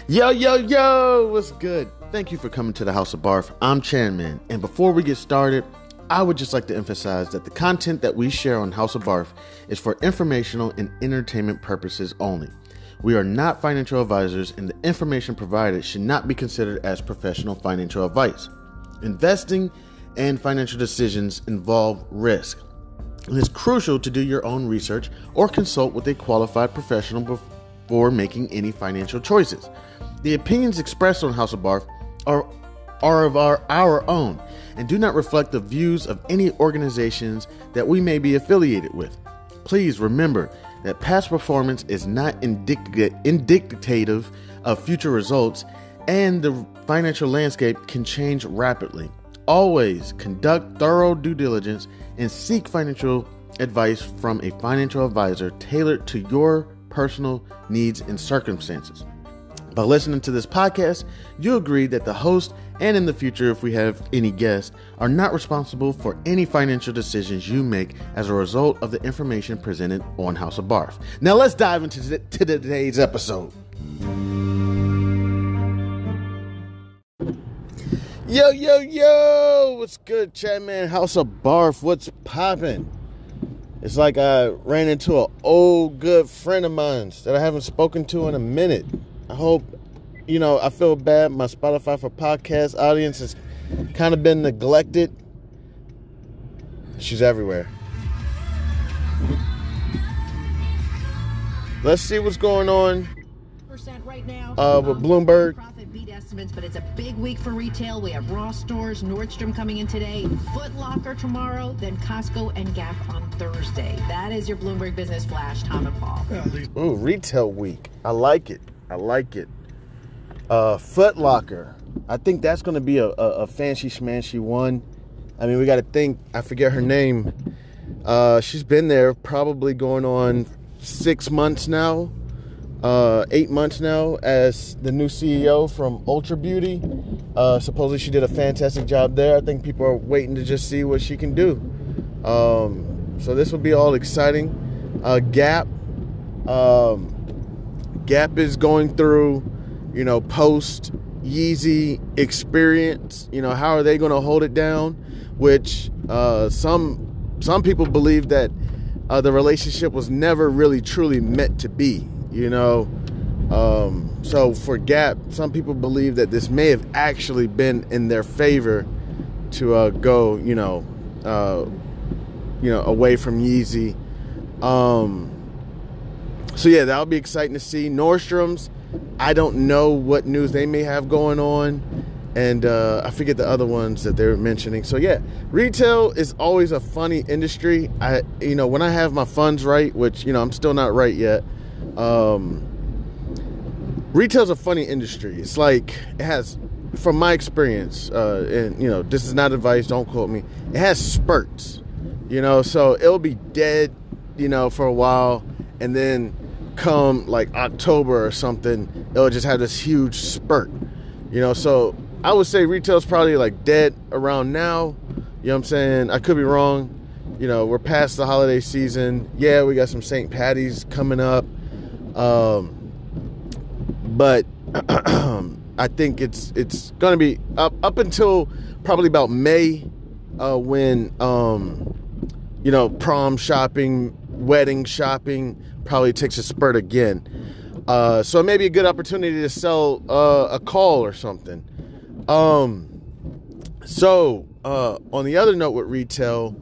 Yo, yo, yo, what's good? Thank you for coming to the House of Barf. I'm Chairman, and before we get started, I would just like to emphasize that the content that we share on House of Barf is for informational and entertainment purposes only. We are not financial advisors, and the information provided should not be considered as professional financial advice. Investing and financial decisions involve risk. It is crucial to do your own research or consult with a qualified professional before making any financial choices. The opinions expressed on House of Barf are of our own and do not reflect the views of any organizations that we may be affiliated with. Please remember that past performance is not indicative of future results, and the financial landscape can change rapidly. Always conduct thorough due diligence and seek financial advice from a financial advisor tailored to your personal needs and circumstances. By listening to this podcast, you agree that the host and in the future, if we have any guests, are not responsible for any financial decisions you make as a result of the information presented on House of Barf. Now let's dive into today's episode. Yo, yo, yo, what's good, chat man? House of Barf, what's poppin'? It's like I ran into an old good friend of mine that I haven't spoken to in a minute. I hope, I feel bad. My Spotify for podcast audience has kind of been neglected. She's everywhere. Let's see what's going on right now. With Bloomberg. Profit beat estimates, but it's a big week for retail. We have Ross Stores, Nordstrom coming in today, Foot Locker tomorrow, then Costco and Gap on Thursday. That is your Bloomberg Business Flash, Tom and Paul. Ooh, retail week. I like it. Foot Locker. I think that's going to be a fancy schmancy one. I mean, we got to think. I forget her name. She's been there probably going on 6 months now. 8 months now as the new CEO from Ultra Beauty. Supposedly she did a fantastic job there. I think people are waiting to just see what she can do. So this will be all exciting. Gap. Gap is going through, post Yeezy experience. How are they going to hold it down? Which some people believe that the relationship was never really truly meant to be. So for Gap, some people believe that this may have actually been in their favor to go, away from Yeezy. So yeah, that'll be exciting to see. Nordstrom's, I don't know what news they may have going on, and I forget the other ones that they were mentioning. So yeah, retail is always a funny industry. When I have my funds right, which I'm still not right yet. Retail's a funny industry. It's like it has, from my experience, and this is not advice, don't quote me. It has spurts, so it'll be dead, for a while, and then come like October or something, it'll just have this huge spurt, So I would say retail's probably like dead around now. You know what I'm saying? I could be wrong. We're past the holiday season. Yeah, we got some St. Patty's coming up. But I think it's going to be up until probably about May, when, prom shopping, wedding shopping probably takes a spurt again. So it may be a good opportunity to sell a call or something. So on the other note with retail,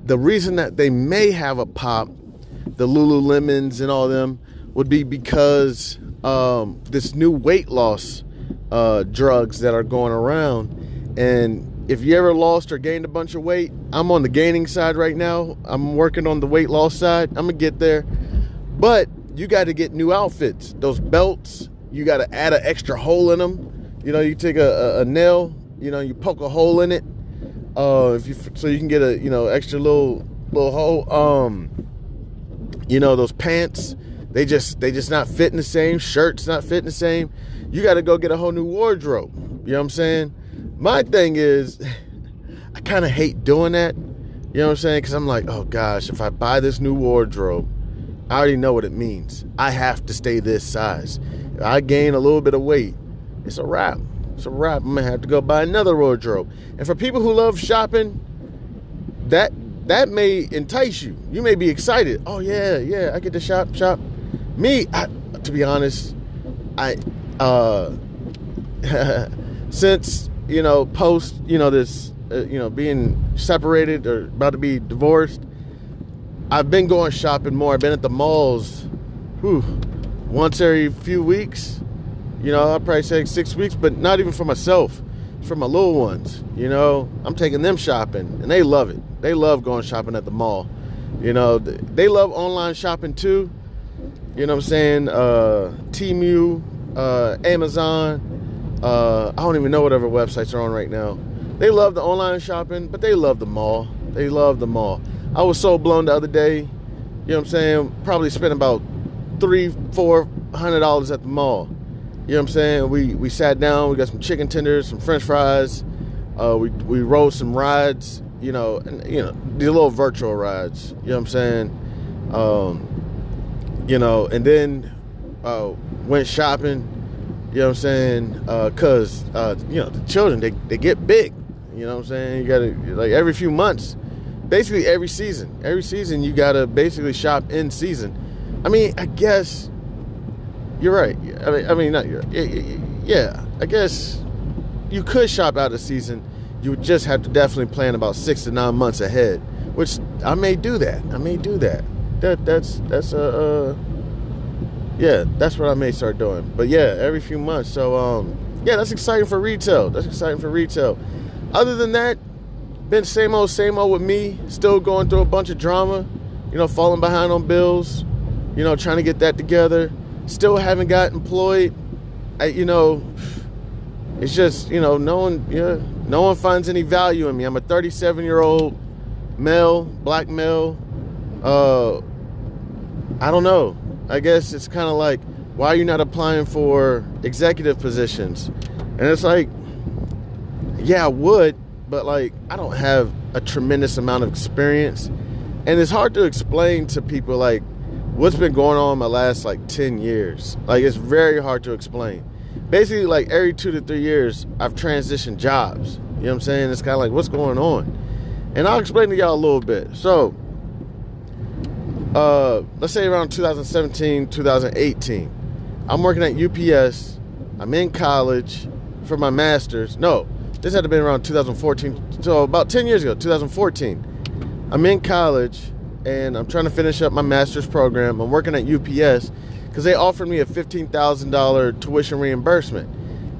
the reason that they may have a pop, the Lululemons and all them, would be because this new weight loss drugs that are going around. And if you ever lost or gained a bunch of weight, I'm on the gaining side right now. I'm working on the weight loss side. I'm going to get there. But you got to get new outfits. Those belts, you got to add an extra hole in them. You take a nail, you poke a hole in it. So you can get a, extra little hole. Those pants, they just not fitting the same. Shirts not fitting the same. You got to go get a whole new wardrobe. You know what I'm saying? My thing is, I kind of hate doing that. You know what I'm saying? Because I'm like, oh gosh, if I buy this new wardrobe, I already know what it means. I have to stay this size. I gain a little bit of weight, it's a wrap. It's a wrap. I'm gonna have to go buy another wardrobe. And for people who love shopping, that may entice you. You may be excited. Oh yeah, I get to shop. Me, to be honest, I since post this being separated or about to be divorced, I've been going shopping more. I've been at the malls once every few weeks. I'll probably say 6 weeks, but not even for myself. It's for my little ones. I'm taking them shopping, and they love it. They love going shopping at the mall. They love online shopping too. You know what I'm saying? Temu, Amazon. I don't even know whatever websites are on right now. They love the online shopping, but they love the mall. They love the mall. I was so blown the other day. You know what I'm saying? Probably spent about $300-400 at the mall. You know what I'm saying? We sat down. We got some chicken tenders, some French fries. We rode some rides. These little virtual rides. You know what I'm saying? And then went shopping. You know what I'm saying? Cause the children they get big. You know what I'm saying? You gotta, like, every few months, basically every season you gotta basically shop in season. I mean, I guess you're right. I mean, not you're. Yeah, I guess you could shop out of season. You would just have to definitely plan about 6 to 9 months ahead, which I may do that. That's what I may start doing. But yeah, every few months. So that's exciting for retail. Other than that, been same old with me. Still going through a bunch of drama. Falling behind on bills. Trying to get that together. Still haven't got employed. It's just, no one finds any value in me. I'm a 37-year-old male, black male. I don't know. I guess it's kind of like, why are you not applying for executive positions? And it's like, yeah, I would, but like, I don't have a tremendous amount of experience. And it's hard to explain to people like what's been going on in my last like 10 years. Like, it's very hard to explain. Basically, like every 2 to 3 years, I've transitioned jobs. You know what I'm saying? It's kind of like, what's going on? And I'll explain to y'all a little bit. So, let's say around 2017, 2018, I'm working at UPS. I'm in college for my master's. No, this had to be around 2014. So about 10 years ago, 2014. I'm in college and I'm trying to finish up my master's program. I'm working at UPS because they offered me a $15,000 tuition reimbursement.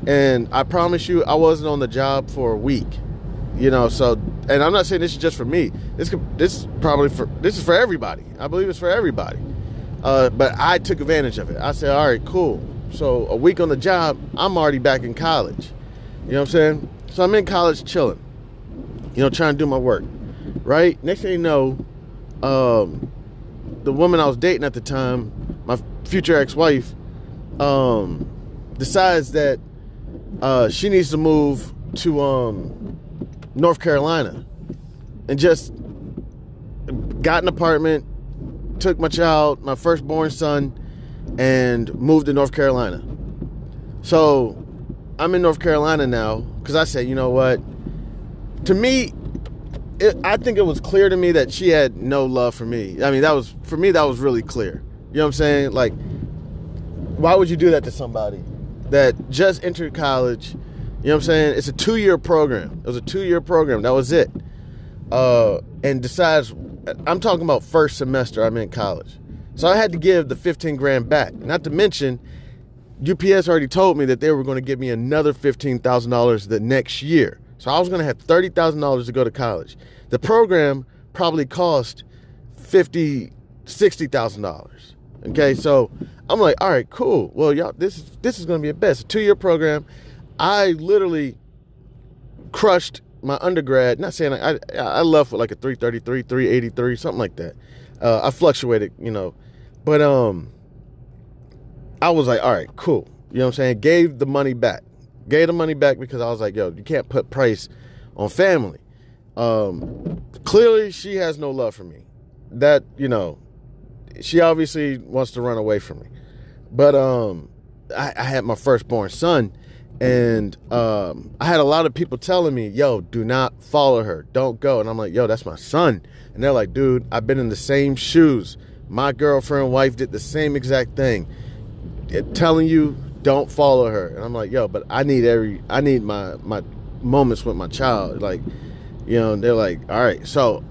And I promise you, I wasn't on the job for a week. So, and I'm not saying this is just for me. This is for everybody. I believe it's for everybody. But I took advantage of it. I said, all right, cool. So a week on the job, I'm already back in college. You know what I'm saying? So I'm in college chilling, trying to do my work, right? Next thing you know, the woman I was dating at the time, my future ex-wife, decides that she needs to move to North Carolina, and just got an apartment, took my child, my firstborn son, and moved to North Carolina. So I'm in North Carolina now because I said, you know what? To me, I think it was clear to me that she had no love for me. I mean, that was really clear. You know what I'm saying? Like, why would you do that to somebody that just entered college? You know what I'm saying? It's a 2-year program. It was a 2-year program. That was it. And decides, I'm talking about first semester I'm in college. So I had to give the $15,000 back. Not to mention, UPS already told me that they were going to give me another $15,000 the next year. So I was going to have $30,000 to go to college. The program probably cost $50,000, $60,000. Okay, so I'm like, all right, cool. Well, y'all, this is going to be a best 2-year program. I literally crushed my undergrad. Not saying I left with like a 333, 383, something like that. I fluctuated, but I was like, all right, cool. You know what I'm saying? Gave the money back because I was like, yo, you can't put price on family. Clearly she has no love for me. That, she obviously wants to run away from me. But I had my firstborn son, and I had a lot of people telling me, yo, do not follow her. Don't go. And I'm like, yo, that's my son. And they're like, dude, I've been in the same shoes. My girlfriend, wife did the same exact thing. Telling you, don't follow her. And I'm like, yo, but I need my moments with my child. Like, they're like, all right, so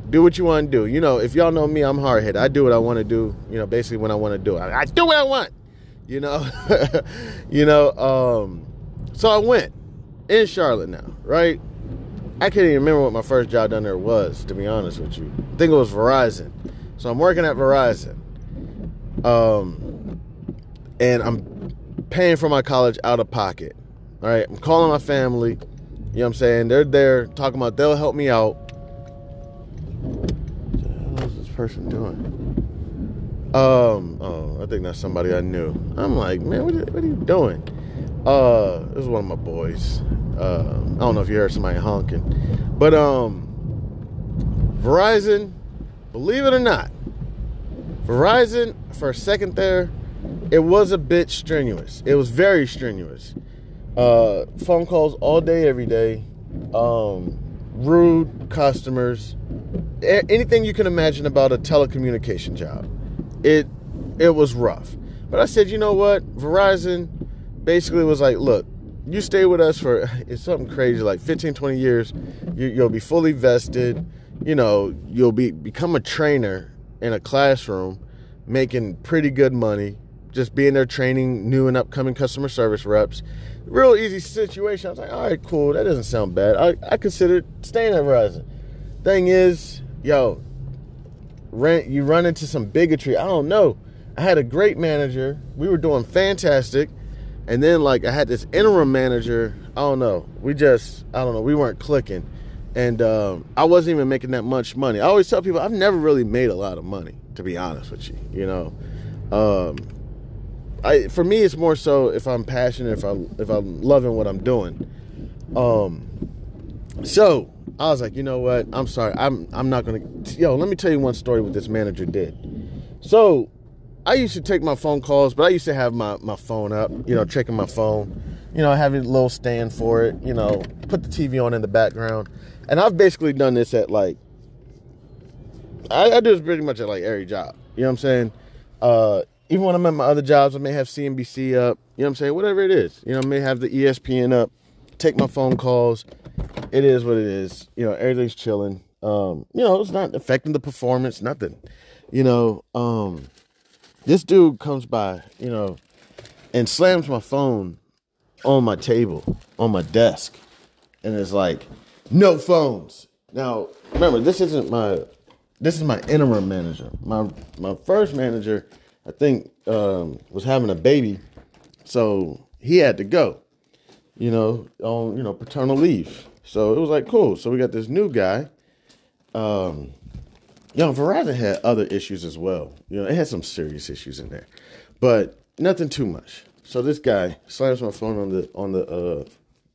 do what you want to do. If y'all know me, I'm hard-headed. I do what I want to do, basically when I want to do it. I do what I want, so I went in Charlotte now, right? I can't even remember what my first job down there was, to be honest with you. I think it was Verizon. So I'm working at Verizon. And I'm paying for my college out of pocket. All right, I'm calling my family. You know what I'm saying? They're there talking about they'll help me out. What the hell is this person doing? I think that's somebody I knew. I'm like, man, what are you doing? This is one of my boys. I don't know if you heard somebody honking. But Verizon, believe it or not, Verizon, for a second there, it was a bit strenuous. It was very strenuous. Phone calls all day, every day. Rude customers. Anything you can imagine about a telecommunication job. It was rough. But I said, you know what? Verizon basically was like, look, you stay with us for, it's something crazy, like 15, 20 years. You'll be fully vested. You'll become a trainer in a classroom, making pretty good money. Just being there training new and upcoming customer service reps. Real easy situation. I was like, all right, cool. That doesn't sound bad. I considered staying at Verizon. Thing is, you run into some bigotry. I don't know. I had a great manager. We were doing fantastic. And then, I had this interim manager. I don't know. We weren't clicking. And I wasn't even making that much money. I always tell people I've never really made a lot of money, to be honest with you, for me, it's more so if I'm passionate, if I'm loving what I'm doing. So I was like, you know what? I'm sorry. I'm not gonna. Let me tell you one story what this manager did. So I used to take my phone calls, but I used to have my phone up, checking my phone, having a little stand for it, put the TV on in the background, and I've basically done this at I do this pretty much at every job. You know what I'm saying? Even when I'm at my other jobs, I may have CNBC up, you know what I'm saying? Whatever it is, I may have the ESPN up, take my phone calls. It is what it is. Everything's chilling. It's not affecting the performance, nothing. This dude comes by, and slams my phone on my table, on my desk. And it's like, no phones. Now, remember, this is my interim manager. My first manager, I think, was having a baby, so he had to go, on, paternal leave. So it was like, cool. So we got this new guy. Verizon had other issues as well. It had some serious issues in there, but nothing too much. So this guy slams my phone on the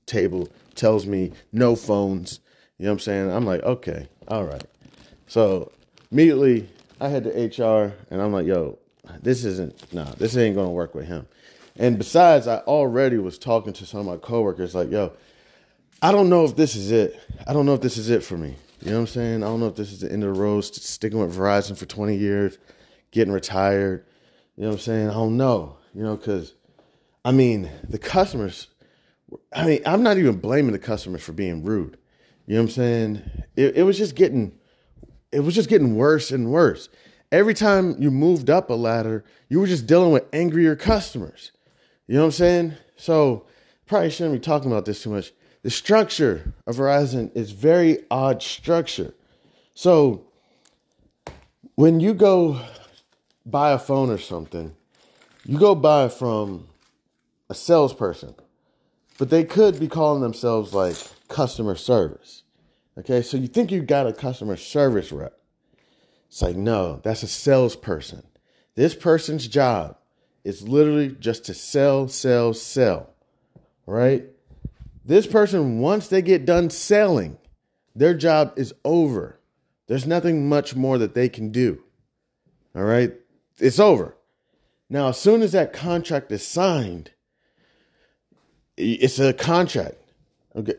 table, tells me no phones. You know what I'm saying? I'm like, okay, all right. So immediately I had to HR, and I'm like, yo, this ain't going to work with him. And besides, I already was talking to some of my coworkers like, yo, I don't know if this is it. I don't know if this is it for me. You know what I'm saying? I don't know if this is the end of the road, sticking with Verizon for 20 years, getting retired. You know what I'm saying? I don't know, because, the customers, I'm not even blaming the customers for being rude. You know what I'm saying? It was just getting worse and worse. Every time you moved up a ladder, you were just dealing with angrier customers. You know what I'm saying? So probably shouldn't be talking about this too much. The structure of Verizon is very odd structure. So when you go buy a phone or something, you go buy it from a salesperson, but they could be calling themselves like customer service. Okay, so you think you got a customer service rep. It's like, no, that's a salesperson. This person's job is literally just to sell, right? This person, once they get done selling, their job is over. There's nothing much more that they can do, all right? It's over. Now, as soon as that contract is signed, it's a contract. Okay.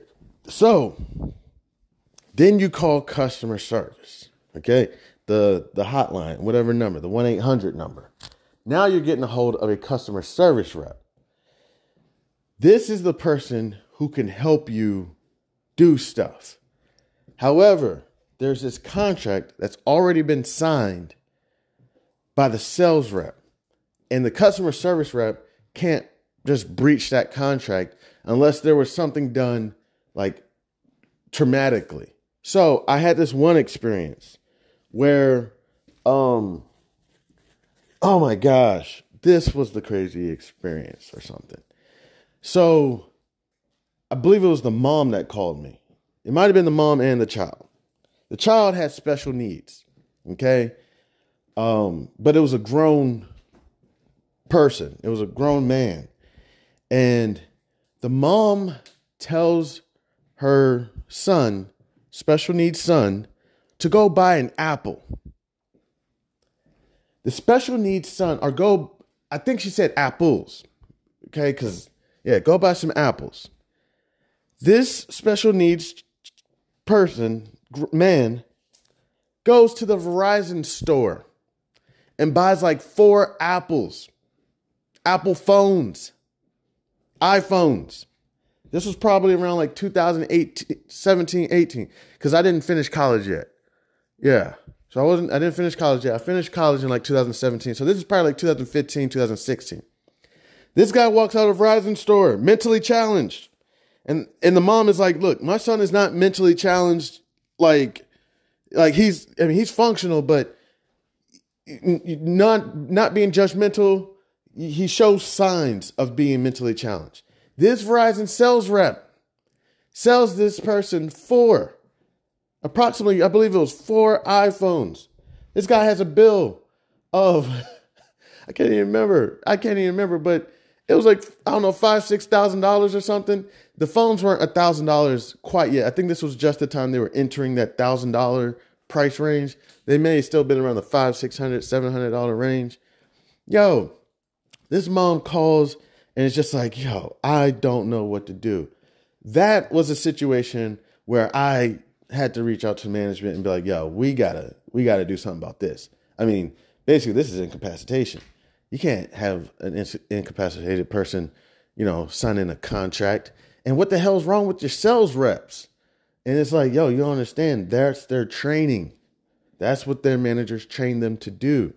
So then you call customer service. Okay. The hotline, whatever number, the 1-800 number. Now you're getting a hold of a customer service rep. This is the person who can help you do stuff. However, there's this contract that's already been signed by the sales rep. And the customer service rep can't just breach that contract unless there was something done like traumatically. So I had this one experience where, oh my gosh, this was the crazy experience or something. So I believe it was the mom that called me. It might have been the mom and the child. The child had special needs. Okay. But it was a grown person. It was a grown man. And the mom tells her son, special needs son, to go buy an apple. The special needs son, I think she said apples. Okay, go buy some apples. This special needs man, goes to the Verizon store and buys like 4 apples. Apple phones. iPhones. This was probably around like 17, 18, because I didn't finish college yet. Yeah. So I didn't finish college yet. I finished college in like 2017. So this is probably like 2015, 2016. This guy walks out of Verizon store, mentally challenged. And the mom is like, look, my son is not mentally challenged. Like he's functional, but not being judgmental. He shows signs of being mentally challenged. This Verizon sales rep sells this person approximately, I believe it was 4 iPhones. This guy has a bill of, I can't even remember, but it was like, I don't know, $5,000-$6,000 or something. The phones weren't $1,000 quite yet. I think this was just the time they were entering that $1,000 price range. They may have still been around the $500, $600, $700 range. Yo, this mom calls and it's just like, yo, I don't know what to do. That was a situation where I had to reach out to management and be like, yo, we gotta do something about this. I mean, basically this is incapacitation. You can't have an incapacitated person, signing a contract. And what the hell is wrong with your sales reps? And it's like, yo, you don't understand. That's their training. That's what their managers train them to do.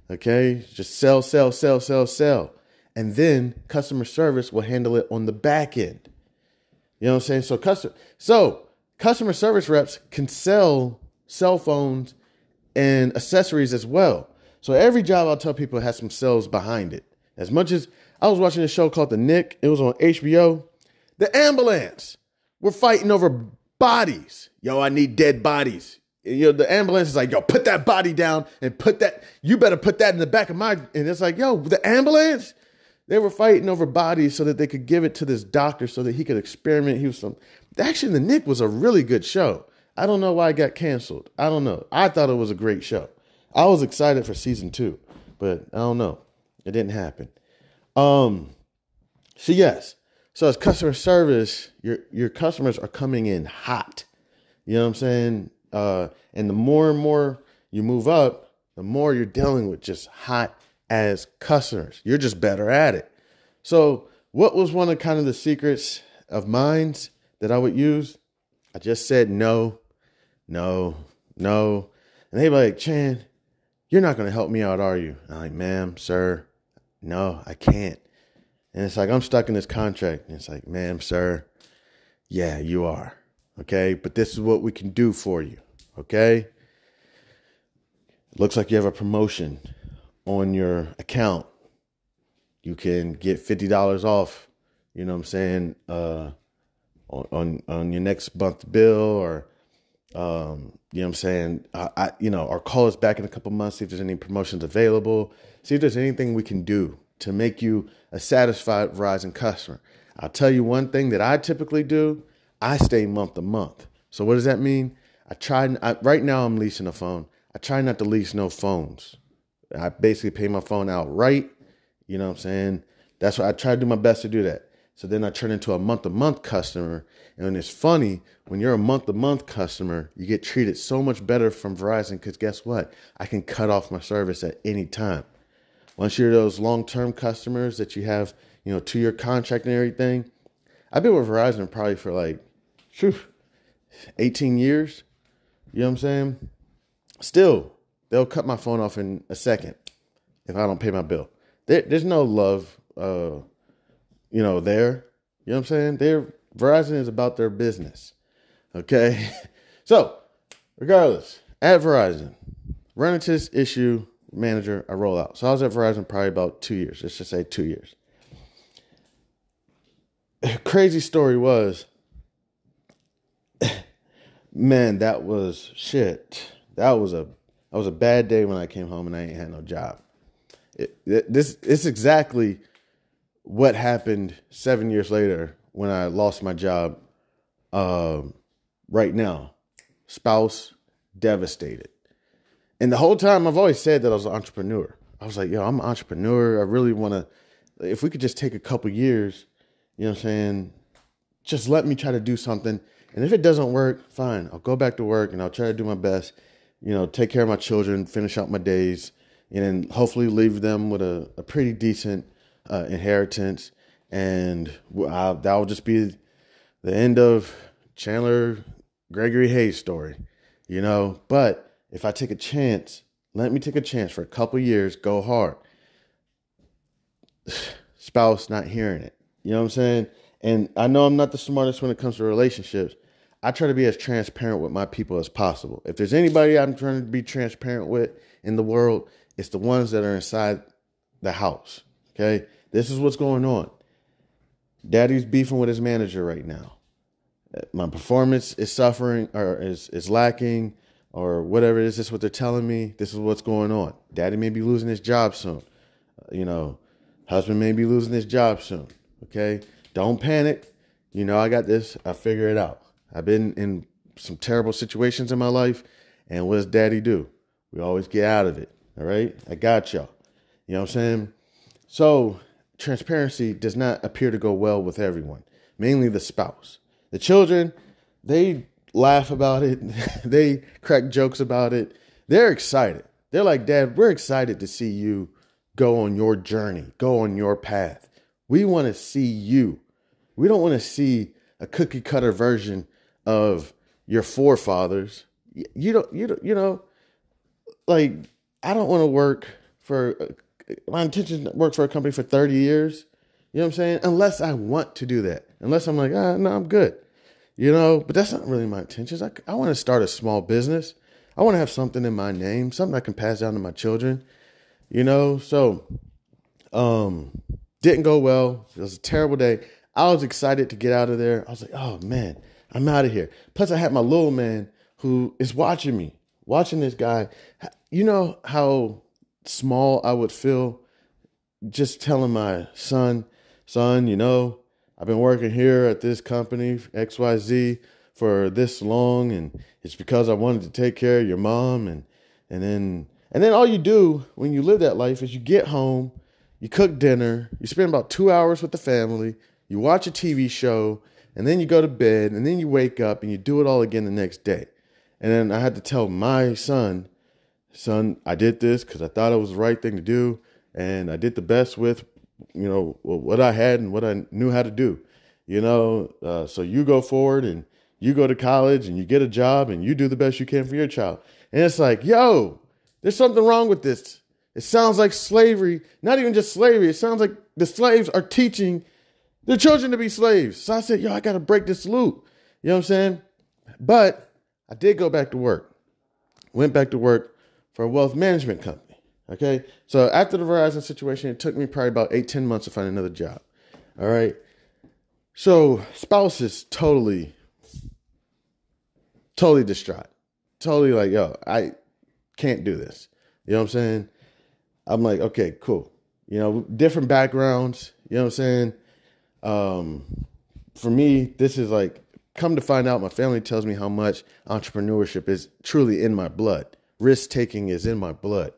Okay? Just sell. And then customer service will handle it on the back end. You know what I'm saying? So customer service reps can sell cell phones and accessories as well. So every job I'll tell people has some sales behind it. As much as I was watching a show called The Nick, it was on HBO. The ambulance were fighting over bodies. Yo, I need dead bodies. The ambulance is like, yo, put that body down and you better put that in the back of and it's like, yo, the ambulance, they were fighting over bodies so that they could give it to this doctor so that he could experiment. Actually, The Nick was a really good show. I don't know why it got canceled. I don't know. I thought it was a great show. I was excited for season 2, but I don't know. It didn't happen. So as customer service, your customers are coming in hot. You know what I'm saying? And the more and more you move up, the more you're dealing with just hot as customers. You're just better at it. So what was one of kind of the secrets of mine that I would use? I just said no. And they'd be like, Chan, you're not going to help me out, are you? I'm like, ma'am, sir, no, I can't. And it's like, I'm stuck in this contract. And it's like, ma'am, sir, yeah, you are. Okay. But this is what we can do for you. Okay. Looks like you have a promotion on your account. You can get $50 off, you know what I'm saying? On your next month's bill or, you know what I'm saying? Or call us back in a couple months, see if there's any promotions available, see if there's anything we can do to make you a satisfied Verizon customer. I'll tell you one thing that I typically do. I stay month to month. So what does that mean? Right now I'm leasing a phone. I try not to lease no phones. I basically pay my phone outright. You know what I'm saying? That's why I try to do my best to do that. So then I turn into a month-to-month customer. And it's funny, when you're a month-to-month customer, you get treated so much better from Verizon because guess what? I can cut off my service at any time. Once you're those long-term customers that you have, 2-year contract and everything. I've been with Verizon probably for like 18 years. You know what I'm saying? Still, they'll cut my phone off in a second if I don't pay my bill. There's no love, there. You know what I'm saying? Verizon is about their business. Okay? So, regardless, at Verizon, run into this issue, manager, I roll out. So I was at Verizon probably about 2 years. Let's just say 2 years. Crazy story was, man, that was shit. That was a bad day when I came home and I ain't had no job. It's exactly what happened 7 years later when I lost my job. Right now, spouse devastated. And the whole time I've always said that I was an entrepreneur. I was like, yo, I'm an entrepreneur. I really want to, if we could just take a couple years, you know what I'm saying? Just let me try to do something. And if it doesn't work, fine. I'll go back to work and I'll try to do my best, take care of my children, finish out my days, and then hopefully leave them with a pretty decent inheritance. And that will just be the end of Chandler Gregory Hayes' story, But if I take a chance, let me take a chance for a couple years, go hard. Spouse not hearing it. You know what I'm saying? And I know I'm not the smartest when it comes to relationships. I try to be as transparent with my people as possible. If there's anybody I'm trying to be transparent with in the world, it's the ones that are inside the house. Okay? This is what's going on. Daddy's beefing with his manager right now. My performance is suffering or is lacking or whatever it is. This is what they're telling me. This is what's going on. Daddy may be losing his job soon. Husband may be losing his job soon. Okay? Don't panic. I got this. I figure it out. I've been in some terrible situations in my life. And what does daddy do? We always get out of it. All right? I got y'all. You know what I'm saying? So transparency does not appear to go well with everyone, mainly the spouse. The children, they laugh about it. They crack jokes about it. They're excited. They're like, Dad, we're excited to see you go on your journey, go on your path. We want to see you. We don't want to see a cookie cutter version of your forefathers. I don't want to work my intention is to work for a company for 30 years. You know what I'm saying? Unless I want to do that. Unless I'm like, no, I'm good. But that's not really my intentions. I want to start a small business. I want to have something in my name, something I can pass down to my children, So, didn't go well. It was a terrible day. I was excited to get out of there. I was like, oh man, I'm out of here. Plus I had my little man who is watching me, watching this guy. You know how small I would feel just telling my son, I've been working here at this company, XYZ, for this long, and it's because I wanted to take care of your mom. And then all you do when you live that life is you get home, you cook dinner, you spend about 2 hours with the family, you watch a TV show, and then you go to bed, and then you wake up and you do it all again the next day. And then I had to tell my son, I did this because I thought it was the right thing to do, and I did the best with, what I had and what I knew how to do, so you go forward and you go to college and you get a job and you do the best you can for your child. And it's like, yo, there's something wrong with this. It sounds like slavery, not even just slavery. It sounds like the slaves are teaching their children to be slaves. So I said, yo, I got to break this loop. You know what I'm saying? But I did go back to work. Went back to work for a wealth management company. Okay. So after the Verizon situation, it took me probably about 8-10 months to find another job. All right. So spouse is totally distraught. Totally like, yo, I can't do this. You know what I'm saying? I'm like, okay, cool. Different backgrounds. You know what I'm saying? For me, this is like, come to find out, my family tells me how much entrepreneurship is truly in my blood. Risk taking is in my blood.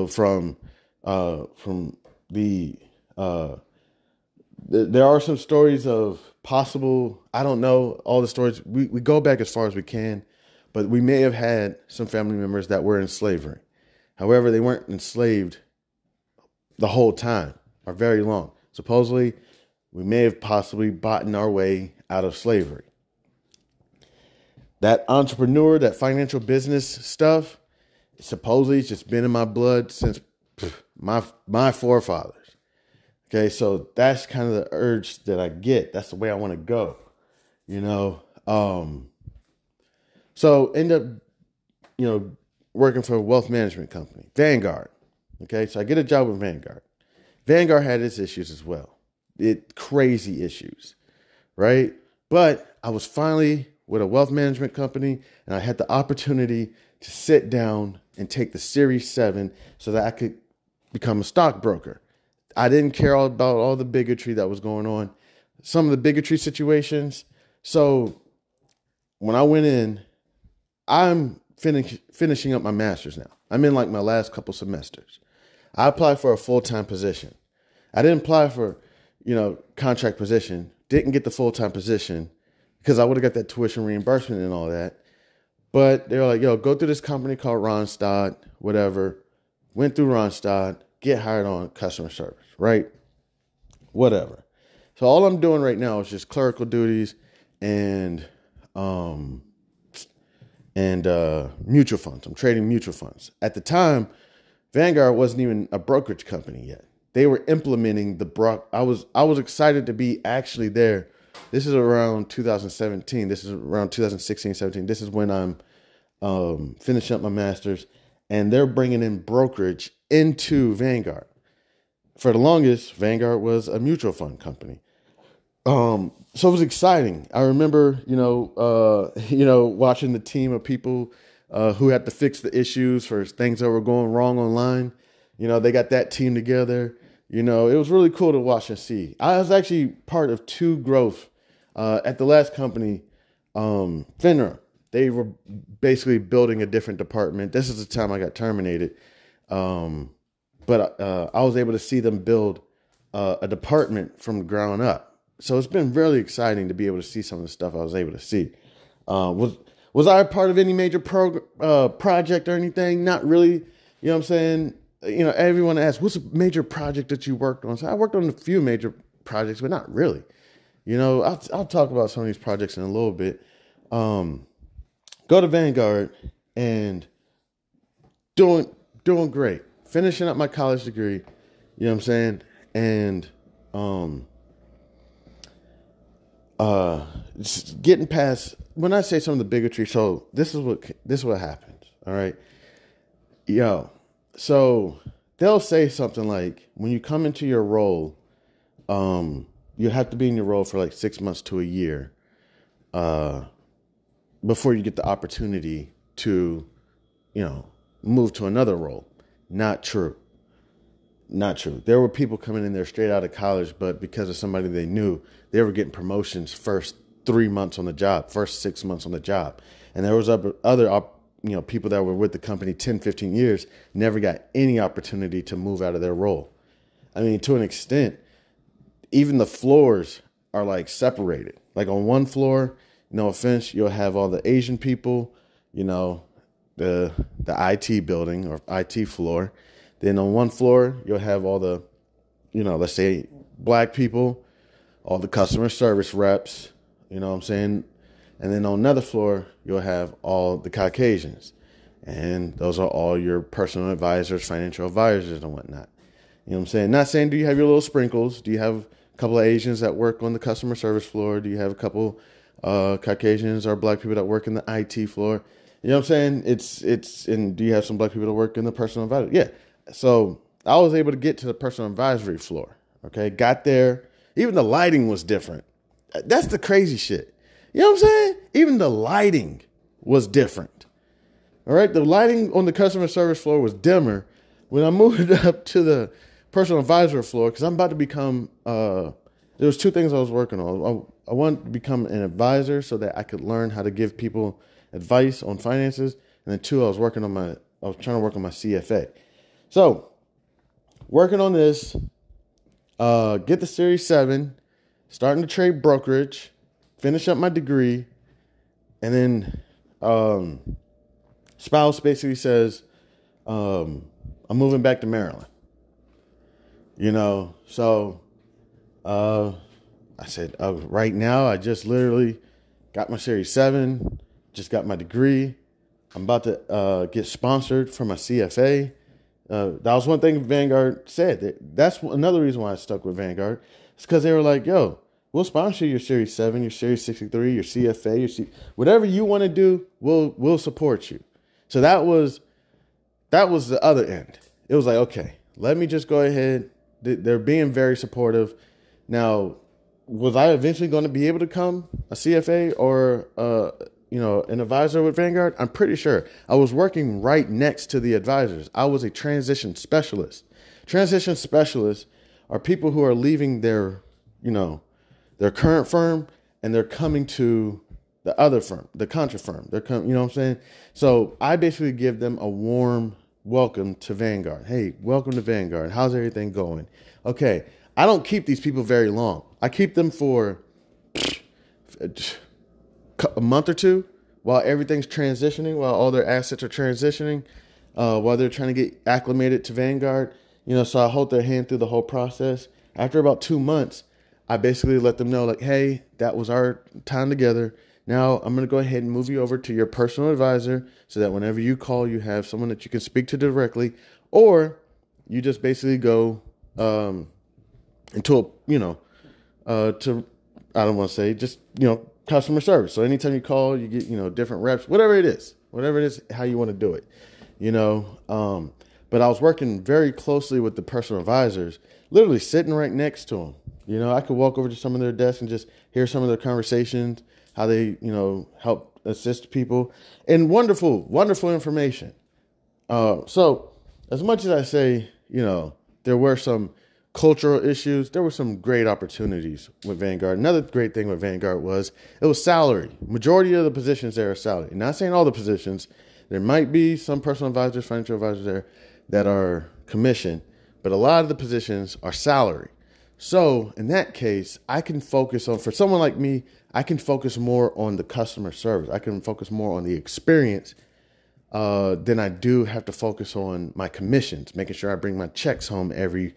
From the there are some stories of possible, I don't know all the stories. We go back as far as we can, but we may have had some family members that were in slavery. However, they weren't enslaved the whole time or very long. Supposedly, we may have possibly bought our way out of slavery. That entrepreneur, that financial business stuff, supposedly it's just been in my blood since my forefathers. Okay, so that's kind of the urge that I get. That's the way I want to go, you know. So end up, working for a wealth management company, Vanguard. Okay, so I get a job with Vanguard. Vanguard had its issues as well. Crazy issues, right? But I was finally with a wealth management company, and I had the opportunity to sit down and take the Series 7 so that I could become a stockbroker. I didn't care about all the bigotry that was going on, some of the bigotry situations. So when I went in, I'm finishing up my master's now. I'm in like my last couple semesters. I applied for a full-time position. I didn't apply for, contract position. Didn't get the full-time position because I would have got that tuition reimbursement and all that. But they were like, yo, go through this company called Ronstadt, whatever. Went through Ronstadt, get hired on customer service, right? Whatever. So all I'm doing right now is just clerical duties and mutual funds. I'm trading mutual funds. At the time, Vanguard wasn't even a brokerage company yet. They were implementing I was excited to be actually there. This is around 2017. This is around 2016, 17. This is when I'm finishing up my master's, and they're bringing in brokerage into Vanguard. For the longest, Vanguard was a mutual fund company. So it was exciting. I remember, watching the team of people who had to fix the issues for things that were going wrong online. They got that team together. It was really cool to watch and see. I was actually part of two growth at the last company, FINRA. They were basically building a different department. This is the time I got terminated. But I was able to see them build a department from the ground up. So it's been really exciting to be able to see some of the stuff I was able to see. Was I a part of any major project or anything? Not really. You know what I'm saying? Everyone asks, what's a major project that you worked on? So I worked on a few major projects, but not really. I'll talk about some of these projects in a little bit. Go to Vanguard and doing great. Finishing up my college degree, you know what I'm saying? And just getting past, when I say some of the bigotry, so this is what happens, all right? So they'll say something like, when you come into your role, you have to be in your role for like 6 months to a year before you get the opportunity to, move to another role. Not true. There were people coming in there straight out of college, but because of somebody they knew, they were getting promotions first 3 months on the job, first 6 months on the job. And there was other people that were with the company 10, 15 years, never got any opportunity to move out of their role. I mean, to an extent, even the floors are like separated. Like on one floor, no offense, you'll have all the Asian people, the IT building or IT floor. Then on one floor, you'll have all the, let's say black people, all the customer service reps, you know what I'm saying? And then on another floor, you'll have all the Caucasians. And those are all your personal advisors, financial advisors and whatnot. You know what I'm saying? Not saying, do you have your little sprinkles? Do you have a couple of Asians that work on the customer service floor? Do you have a couple Caucasians or black people that work in the IT floor? You know what I'm saying? And do you have some black people that work in the personal advisory? Yeah. So I was able to get to the personal advisory floor. Okay. Got there. Even the lighting was different. That's the crazy shit. You know what I'm saying? Even the lighting was different. All right. The lighting on the customer service floor was dimmer. When I moved up to the personal advisor floor, because I'm about to become, there was two things I was working on. I wanted to become an advisor so that I could learn how to give people advice on finances. And then two, I was trying to work on my CFA. So working on this, get the Series 7, starting to trade brokerage, finish up my degree, and then spouse basically says, I'm moving back to Maryland. So I said, right now, I just literally got my Series 7, just got my degree. I'm about to get sponsored for my CFA. That was one thing Vanguard said. That's another reason why I stuck with Vanguard. It's because they were like, yo, we'll sponsor your Series 7, your Series 63, your CFA, whatever you want to do, we'll support you. So that was the other end. It was like, okay, let me just go ahead. They're being very supportive. Now, was I eventually going to be able to become a CFA or an advisor with Vanguard? I'm pretty sure. I was working right next to the advisors. I was a transition specialist. Transition specialists are people who are leaving their current firm and they're coming to the other firm, the contra firm. They're coming, you know what I'm saying? So I basically give them a warm welcome to Vanguard. Hey, welcome to Vanguard. How's everything going? Okay. I don't keep these people very long. I keep them for a month or two while everything's transitioning, while all their assets are transitioning, while they're trying to get acclimated to Vanguard. So I hold their hand through the whole process. After about 2 months, I basically let them know, like, hey, that was our time together. Now I'm going to go ahead and move you over to your personal advisor so that whenever you call, you have someone that you can speak to directly, or you just basically go into I don't want to say, just, customer service. So anytime you call, you get, different reps, whatever it is, how you want to do it, but I was working very closely with the personal advisors, literally sitting right next to them. I could walk over to some of their desks and just hear some of their conversations, how they, help assist people, and wonderful, wonderful information. So as much as I say, there were some cultural issues, there were some great opportunities with Vanguard. Another great thing with Vanguard was it was salary. Majority of the positions there are salary. Not saying all the positions. There might be some personal advisors, financial advisors there that are commission, but a lot of the positions are salary. So in that case, I can focus on, for someone like me, I can focus more on the customer service. I can focus more on the experience than I do have to focus on my commissions, making sure I bring my checks home every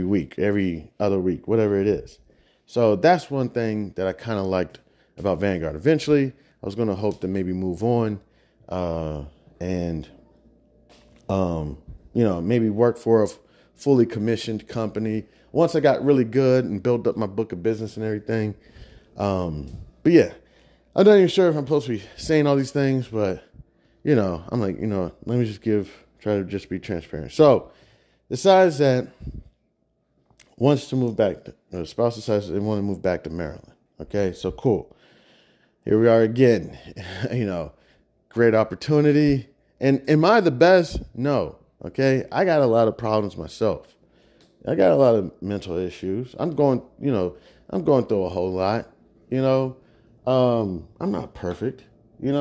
week, every other week, whatever it is. So that's one thing that I kind of liked about Vanguard. Eventually, I was going to hope to maybe move on and maybe work for a fully commissioned company once I got really good and built up my book of business and everything. But yeah, I'm not even sure if I'm supposed to be saying all these things, but I'm like, let me just try to just be transparent. So decides that wants to move back, the spouse decides they want to move back to Maryland. Okay, so cool. Here we are again, great opportunity. And am I the best? No. Okay, I got a lot of problems myself. I got a lot of mental issues. I'm going through a whole lot. I'm not perfect. There's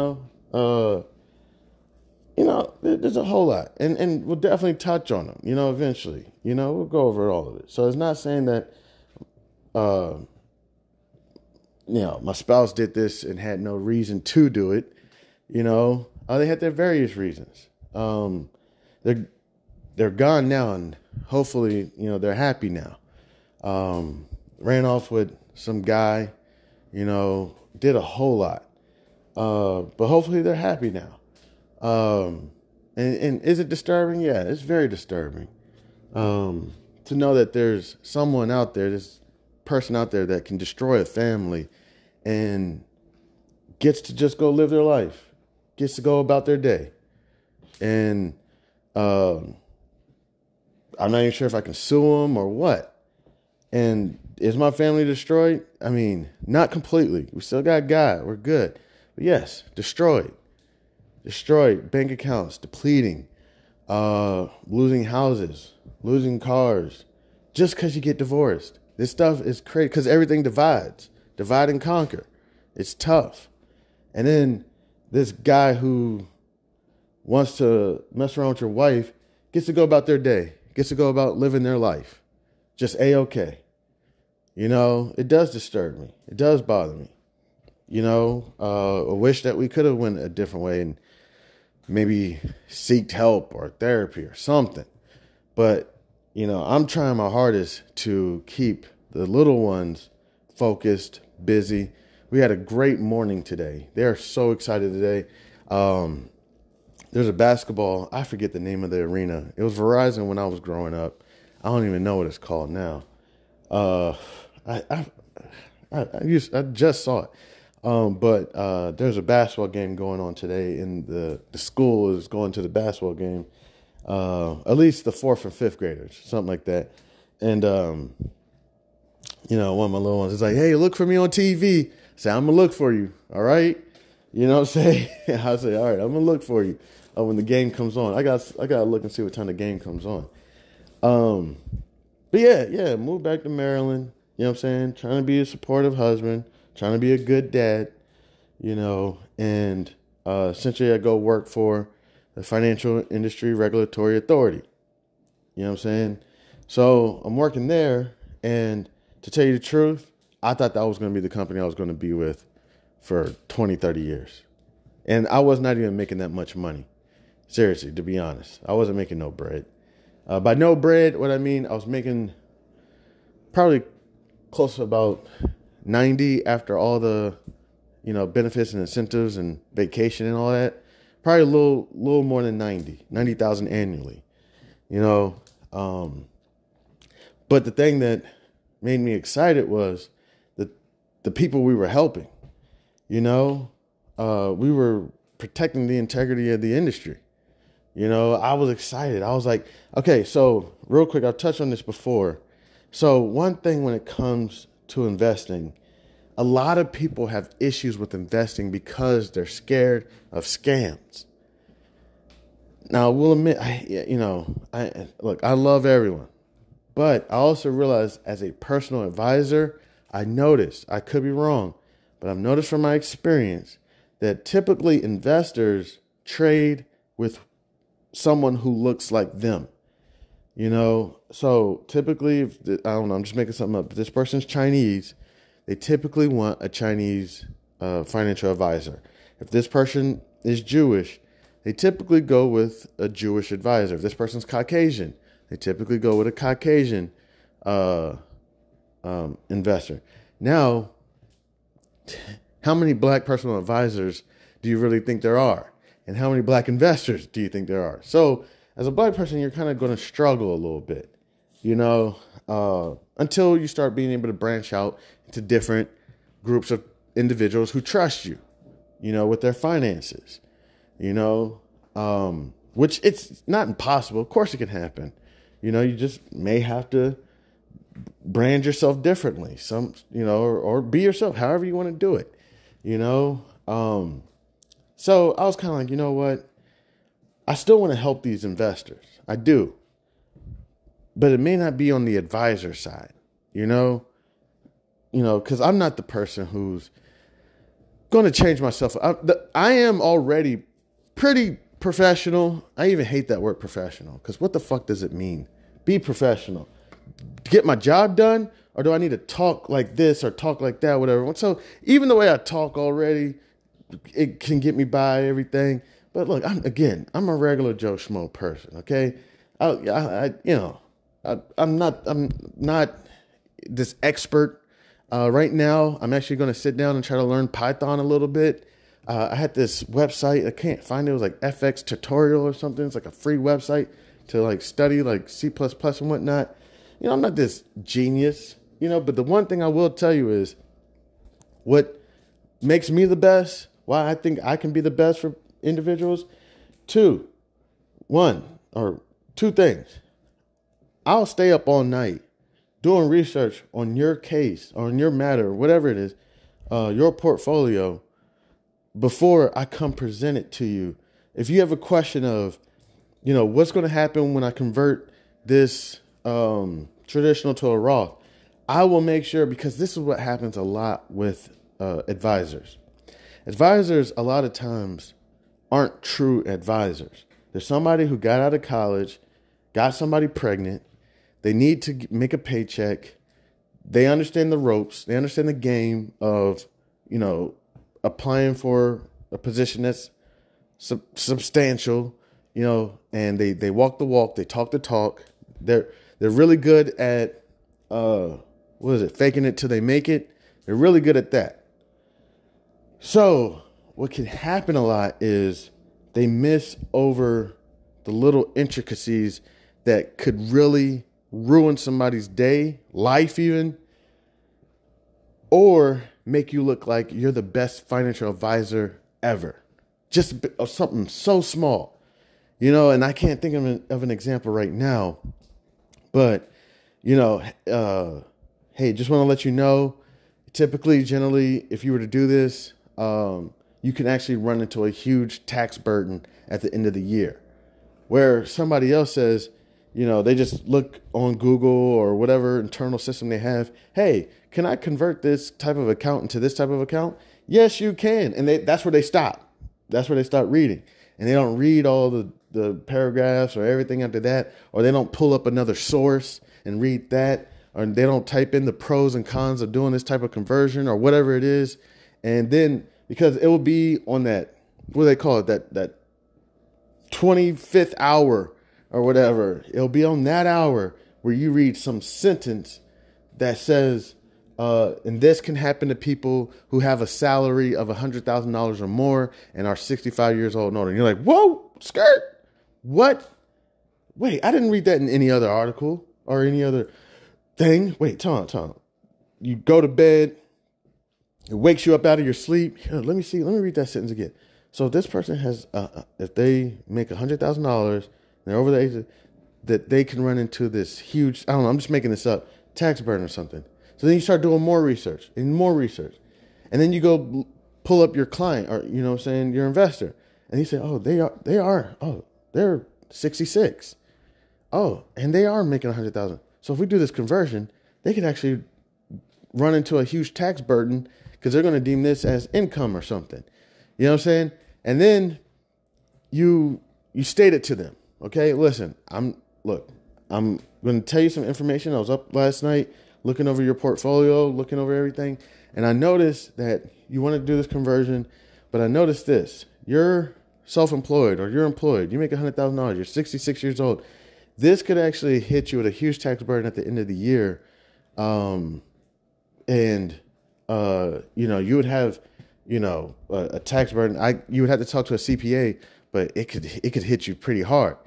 a whole lot, and we'll definitely touch on them. Eventually. We'll go over all of it. So it's not saying that, my spouse did this and had no reason to do it. They had their various reasons. They're gone now, and hopefully, they're happy now. Ran off with some guy, did a whole lot. But hopefully they're happy now. And is it disturbing? Yeah, it's very disturbing. To know that there's someone out there, this person out there that can destroy a family and gets to just go live their life, gets to go about their day. And, I'm not even sure if I can sue them or what. And is my family destroyed? I mean, not completely. We still got God. We're good. But yes, destroyed. Destroyed. Bank accounts, depleting, losing houses, losing cars, just because you get divorced. This stuff is crazy because everything divides. Divide and conquer. It's tough. And then this guy who wants to mess around with your wife gets to go about their day, gets to go about living their life. just A-okay. You know, it does disturb me. It does bother me. You know, I wish that we could have went a different way and maybe seeked help or therapy or something. But, you know, I'm trying my hardest to keep the little ones focused, busy. We had a great morning today. They are so excited today. There's a basketball. I forget the name of the arena. It was Verizon when I was growing up. I don't even know what it's called now. I just saw it. But there's a basketball game going on today, and the school is going to the basketball game. At least the 4th and 5th graders, something like that. And, you know, one of my little ones is like, hey, look for me on TV. I say, I'm going to look for you. All right. You know what I'm saying? I say, all right, I'm going to look for you when the game comes on. I got to look and see what time the game comes on. But yeah, moved back to Maryland. You know what I'm saying? Trying to be a supportive husband, trying to be a good dad, you know, and essentially I go work for the Financial Industry Regulatory Authority. You know what I'm saying? So I'm working there, and to tell you the truth, I thought that was going to be the company I was going to be with for 20, 30 years. And I was not even making that much money. Seriously, to be honest. I wasn't making no bread. By no bread, what I mean, I was making probably close to about 90 after all the, you know, benefits and incentives and vacation and all that. Probably a little more than 90,000 annually, you know. But the thing that made me excited was the people we were helping, you know. We were protecting the integrity of the industry. You know, I was excited. I was like, okay, so real quick, I've touched on this before. So one thing when it comes to investing, a lot of people have issues with investing because they're scared of scams. Now, I will admit, I love everyone. But I also realized as a personal advisor, I noticed, I could be wrong, but I've noticed from my experience that typically investors trade with someone who looks like them. You know, so typically, I'm just making something up. If this person's Chinese, they typically want a Chinese financial advisor. If this person is Jewish, they typically go with a Jewish advisor. If this person's Caucasian, they typically go with a Caucasian investor. Now, how many black personal advisors do you really think there are? And how many black investors do you think there are? So as a black person, you're kind of going to struggle a little bit, you know, until you start being able to branch out into different groups of individuals who trust you, you know, with their finances, you know, which it's not impossible. Of course it can happen. You know, you just may have to brand yourself differently, or be yourself, however you want to do it, you know. So I was kind of like, you know what? I still want to help these investors. I do. But it may not be on the advisor side, you know, because I'm not the person who's going to change myself. I am already pretty professional. I even hate that word professional, because what the fuck does it mean? Be professional. Get my job done? Or do I need to talk like this or talk like that, whatever? So even the way I talk already, it can get me by everything. But look, I'm a regular Joe Schmo person, okay? I'm not this expert. Right now, I'm actually going to sit down and try to learn Python a little bit. I had this website, I can't find it. It was like FX tutorial or something. It's like a free website to like study like C++ and whatnot. You know, I'm not this genius, you know, but the one thing I will tell you is what makes me the best, why I think I can be the best for individuals. Two things. I'll stay up all night doing research on your case or on your matter, whatever it is, your portfolio, before I come present it to you. If you have a question of, you know, what's going to happen when I convert this traditional to a Roth, I will make sure, because this is what happens a lot with advisors. Advisors, a lot of times, aren't true advisors. There's somebody who got out of college, got somebody pregnant. They need to make a paycheck. They understand the ropes. They understand the game of, applying for a position that's substantial, and they walk the walk. They talk the talk. They're really good at, faking it till they make it. They're really good at that. So what can happen a lot is they miss over the little intricacies that could really ruin somebody's day, life even, or make you look like you're the best financial advisor ever. Just something so small, and I can't think of an example right now, but, hey, just want to let you know, typically, generally, if you were to do this, you can actually run into a huge tax burden at the end of the year, where somebody else says, they just look on Google or whatever internal system they have. Hey, can I convert this type of account into this type of account? Yes, you can. And that's where they stop. That's where they start reading. And they don't read all the paragraphs or everything after that, or they don't pull up another source and read that, or they don't type in the pros and cons of doing this type of conversion or whatever it is. And then, because it will be on that, what do they call it? That 25th hour or whatever. It'll be on that hour where you read some sentence that says, and this can happen to people who have a salary of $100,000 or more and are 65 years old and older. And you're like, whoa, skirt. What? Wait, I didn't read that in any other article or any other thing. Wait, Tom. You go to bed. It wakes you up out of your sleep. Here, let me read that sentence again. So if this person has, if they make $100,000 and they're over the age that they can run into this huge, I don't know, I'm just making this up, tax burden or something. So then you start doing more research. And then you go pull up your client or, your investor. And you say, oh, they're 66. Oh, and they are making 100,000. So if we do this conversion, they could actually run into a huge tax burden because they're going to deem this as income or something. You know what I'm saying? And then you state it to them. Okay, listen, I'm going to tell you some information. I was up last night looking over your portfolio, looking over everything. And I noticed that you want to do this conversion, but I noticed this. You're self-employed or you're employed. You make $100,000. You're 66 years old. This could actually hit you with a huge tax burden at the end of the year. You would have, a tax burden. You would have to talk to a CPA, but it could hit you pretty hard.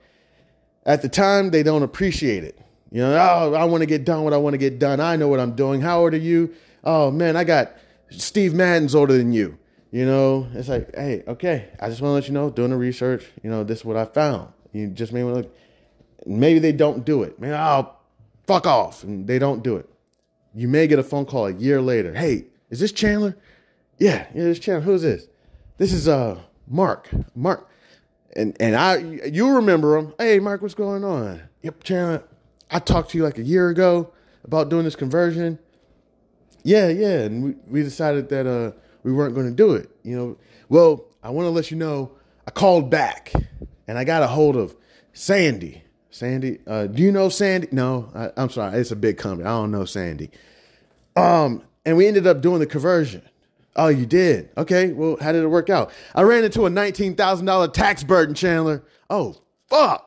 At the time, they don't appreciate it. I want to get done what I want to get done. I know what I'm doing. How old are you? Oh man, I got Steve Madden's older than you. It's like, hey, okay. I just want to let you know, doing the research, this is what I found. You just may want to look. Maybe they don't do it. Maybe, fuck off. And they don't do it. You may get a phone call a year later. Hey, is this Chandler? Yeah, it's Chandler. Who's this? This is Mark. And you remember him. Hey, Mark, what's going on? Yep, Chandler. I talked to you like a year ago about doing this conversion. Yeah. And we decided that we weren't going to do it. Well, I want to let you know, I called back and I got a hold of Sandy. Sandy, do you know Sandy? No, I'm sorry. It's a big company. I don't know Sandy. And we ended up doing the conversion. Oh, you did? Okay. Well, how did it work out? I ran into a $19,000 tax burden, Chandler. Oh, fuck.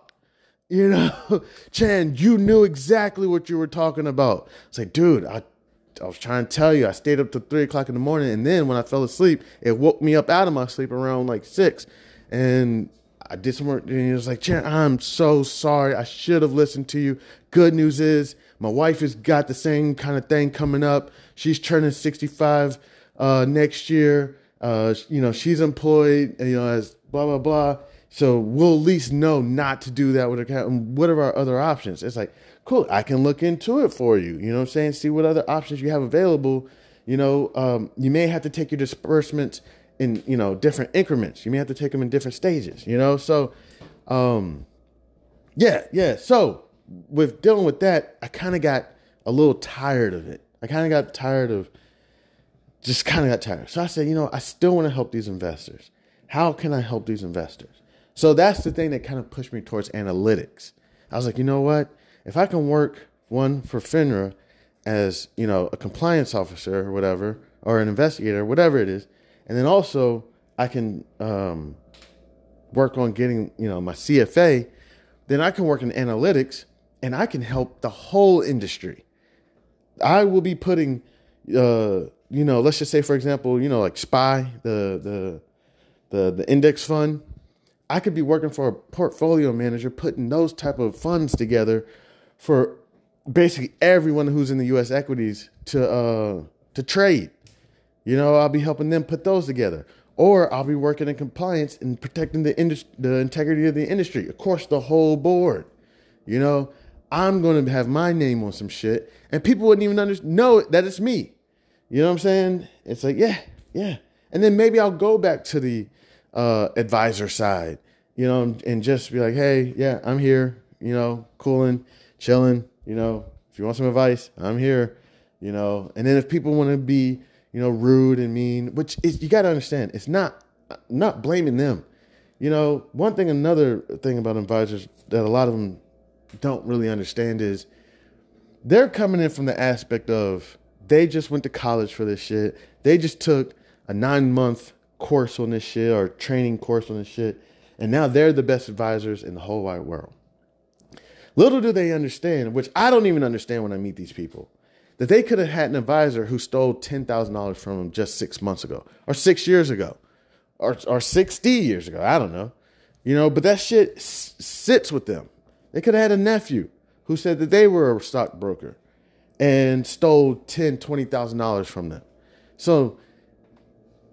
Chan, you knew exactly what you were talking about. It's like, dude, I was trying to tell you, I stayed up till 3:00 in the morning. And then when I fell asleep, it woke me up out of my sleep around like 6. And I did some work. And he was like, Chan, I'm so sorry. I should have listened to you. Good news is my wife has got the same kind of thing coming up. She's turning 65 next year. She's employed, as blah, blah, blah. So we'll at least know not to do that with her account. And what are our other options? It's like, cool, I can look into it for you. You know what I'm saying? See what other options you have available. You may have to take your disbursements in, different increments. You may have to take them in different stages, So, yeah. So with dealing with that, I kind of got a little tired of it. So I said, I still want to help these investors. How can I help these investors? So that's the thing that kind of pushed me towards analytics. I was like, you know what? If I can work one for FINRA as, a compliance officer or whatever, or an investigator, whatever it is. And then also I can work on getting, my CFA. Then I can work in analytics and I can help the whole industry. I will be putting, let's just say, for example, like SPY, the index fund. I could be working for a portfolio manager, putting those type of funds together for basically everyone who's in the U.S. equities to trade. I'll be helping them put those together. Or I'll be working in compliance and protecting the integrity of the industry. Of course, the whole board. I'm going to have my name on some shit, and people wouldn't even know that it's me. You know what I'm saying? It's like, yeah. And then maybe I'll go back to the advisor side, and just be like, hey, yeah, I'm here, cooling, chilling, if you want some advice, I'm here, and then if people want to be, rude and mean, which is, you got to understand, it's not blaming them. Another thing about advisors that a lot of them don't really understand is they're coming in from the aspect of they just went to college for this shit. They just took a 9-month course on this shit or training course on this shit. And now they're the best advisors in the whole wide world. Little do they understand, which I don't even understand when I meet these people, that they could have had an advisor who stole $10,000 from them just 6 months ago or 6 years ago or 60 years ago. I don't know, but that shit sits with them. They could have had a nephew who said that they were a stockbroker and stole $10,000, $20,000 from them. So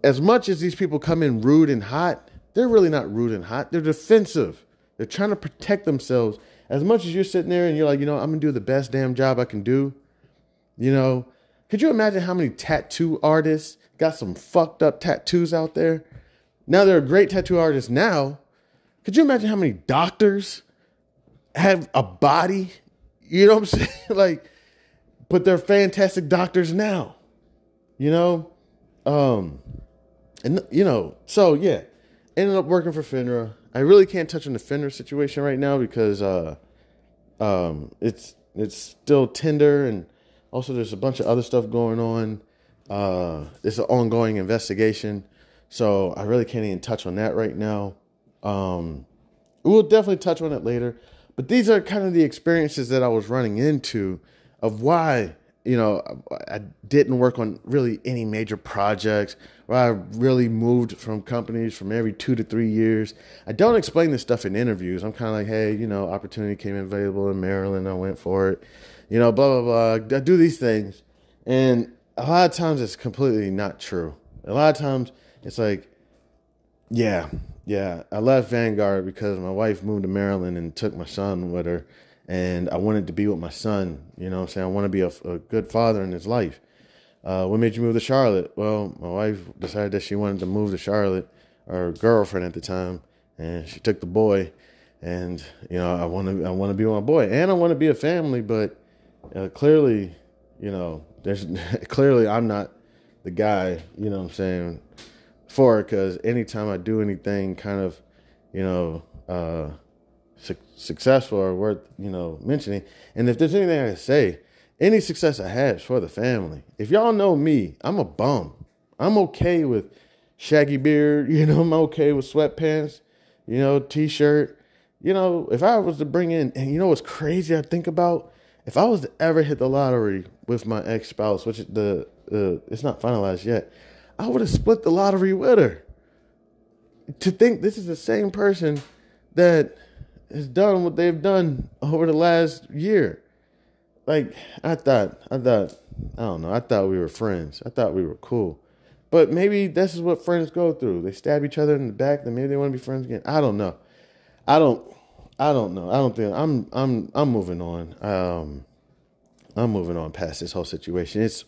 as much as these people come in rude and hot, they're really not rude and hot. They're defensive. They're trying to protect themselves. As much as you're sitting there and you're like, I'm going to do the best damn job I can do. Could you imagine how many tattoo artists got some fucked up tattoos out there? Now they're great tattoo artists now. Could you imagine how many doctors have a body? You know what I'm saying? But they're fantastic doctors now. So yeah, ended up working for FINRA. I really can't touch on the FINRA situation right now because it's still tender, and also there's a bunch of other stuff going on. It's an ongoing investigation, so I really can't even touch on that right now. We'll definitely touch on it later, but these are kind of the experiences that I was running into of why I didn't work on really any major projects, where I really moved from companies from every 2 to 3 years. I don't explain this stuff in interviews. I'm kind of like, hey, opportunity came available in Maryland. I went for it, blah, blah, blah. I do these things. And a lot of times it's completely not true. A lot of times it's like, yeah, I left Vanguard because my wife moved to Maryland and took my son with her. And I wanted to be with my son, I want to be a good father in his life. What made you move to Charlotte? Well, my wife decided that she wanted to move to Charlotte, or girlfriend at the time, and she took the boy. And, I want to be with my boy, and I want to be a family, but clearly, clearly I'm not the guy, for it, because anytime I do anything kind of, successful or worth, mentioning. And if there's anything I can say, any success I had is for the family. If y'all know me, I'm a bum. I'm okay with shaggy beard, I'm okay with sweatpants, t-shirt. If I was to bring in, and what's crazy I think about, if I was to ever hit the lottery with my ex-spouse, which it's not finalized yet, I would have split the lottery with her. To think this is the same person that has done what they've done over the last year. I thought we were friends. I thought we were cool. But maybe this is what friends go through. They stab each other in the back, then maybe they want to be friends again. I don't know. I don't know. I don't think I'm moving on. I'm moving on past this whole situation. It's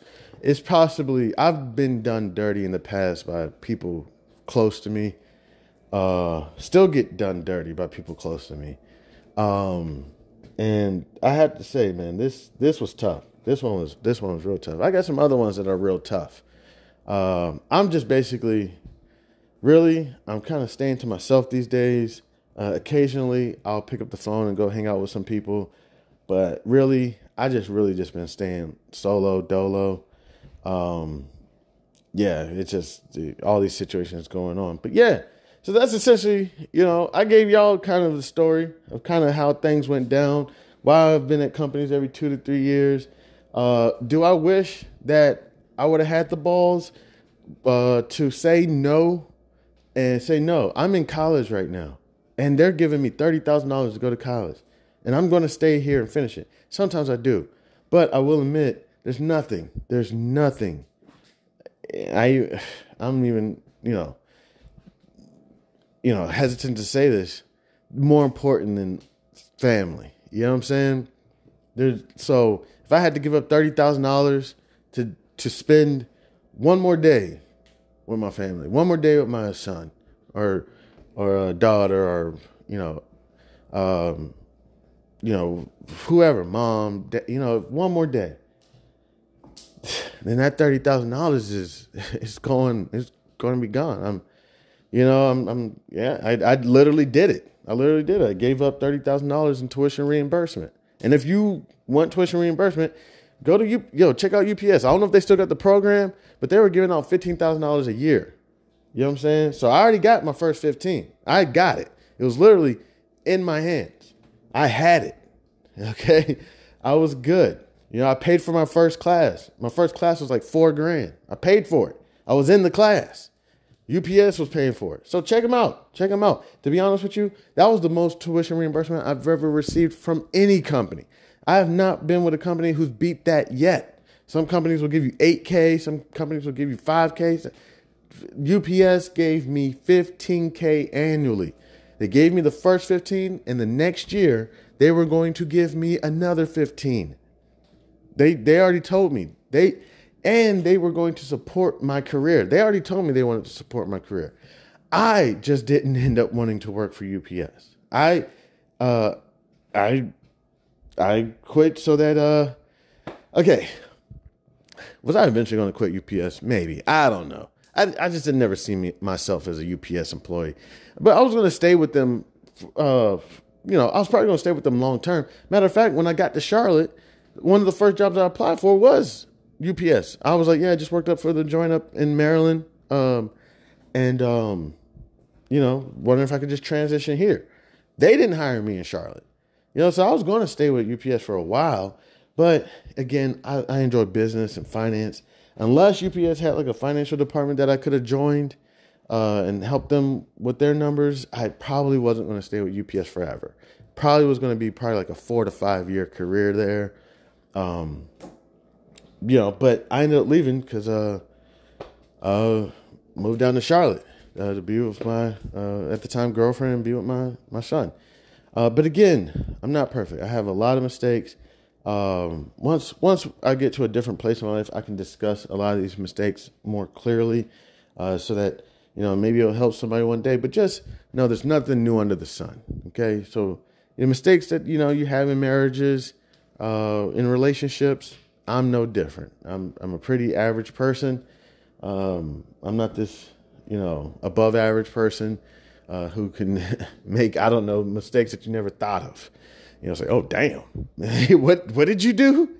possibly, I've been done dirty in the past by people close to me. Still get done dirty by people close to me. And I have to say, man, this was tough. This one was real tough. I got some other ones that are real tough. I'm just basically, I'm kind of staying to myself these days. Occasionally I'll pick up the phone and go hang out with some people, but really I just really just been staying solo, dolo. Yeah, it's just all these situations going on. But yeah, so that's essentially, I gave y'all kind of the story of kind of how things went down, why I've been at companies every 2 to 3 years. Do I wish that I would have had the balls to say no and say no? I'm in college right now, and they're giving me $30,000 to go to college, and I'm going to stay here and finish it. Sometimes I do, but I will admit there's nothing. I'm even, hesitant to say this, more important than family. You know what I'm saying? So if I had to give up $30,000 to spend one more day with my family, one more day with my son or a daughter, or whoever, mom, one more day, then that $30,000 is going to be gone. I literally did it. I gave up $30,000 in tuition reimbursement. And if you want tuition reimbursement, go to check out UPS. I don't know if they still got the program, but they were giving out $15,000 a year. You know what I'm saying? So I already got my first 15. I got it. It was literally in my hands. I had it. Okay. I was good. I paid for my first class. My first class was like $4,000. I paid for it. I was in the class. UPS was paying for it. So check them out. To be honest with you, that was the most tuition reimbursement I've ever received from any company. I have not been with a company who's beat that yet. Some companies will give you $8K. Some companies will give you $5K. UPS gave me $15K annually. They gave me the first 15, and the next year they were going to give me another 15. They already told me. They were going to support my career. They already told me they wanted to support my career. I just didn't end up wanting to work for UPS. I quit so that okay. Was I eventually going to quit UPS? Maybe. I don't know. I just had never seen myself as a UPS employee. But I was going to stay with them. I was probably going to stay with them long term. Matter of fact, when I got to Charlotte, one of the first jobs I applied for was UPS. I was like, I just worked up for the joint up in Maryland. Wondering if I could just transition here. They didn't hire me in Charlotte. So I was going to stay with UPS for a while. But again, I enjoy business and finance. Unless UPS had like a financial department that I could have joined and helped them with their numbers, I probably wasn't going to stay with UPS forever. Probably was going to be like a 4 to 5 year career there. But I ended up leaving because moved down to Charlotte to be with my at the time girlfriend and be with my son. But again, I'm not perfect. I have a lot of mistakes. Once I get to a different place in my life, I can discuss a lot of these mistakes more clearly, so that maybe it'll help somebody one day. But just know there's nothing new under the sun. Okay, so the mistakes that you have in marriages, in relationships, I'm no different. I'm a pretty average person. I'm not this above average person who can make mistakes that you never thought of. Say, oh damn, what did you do?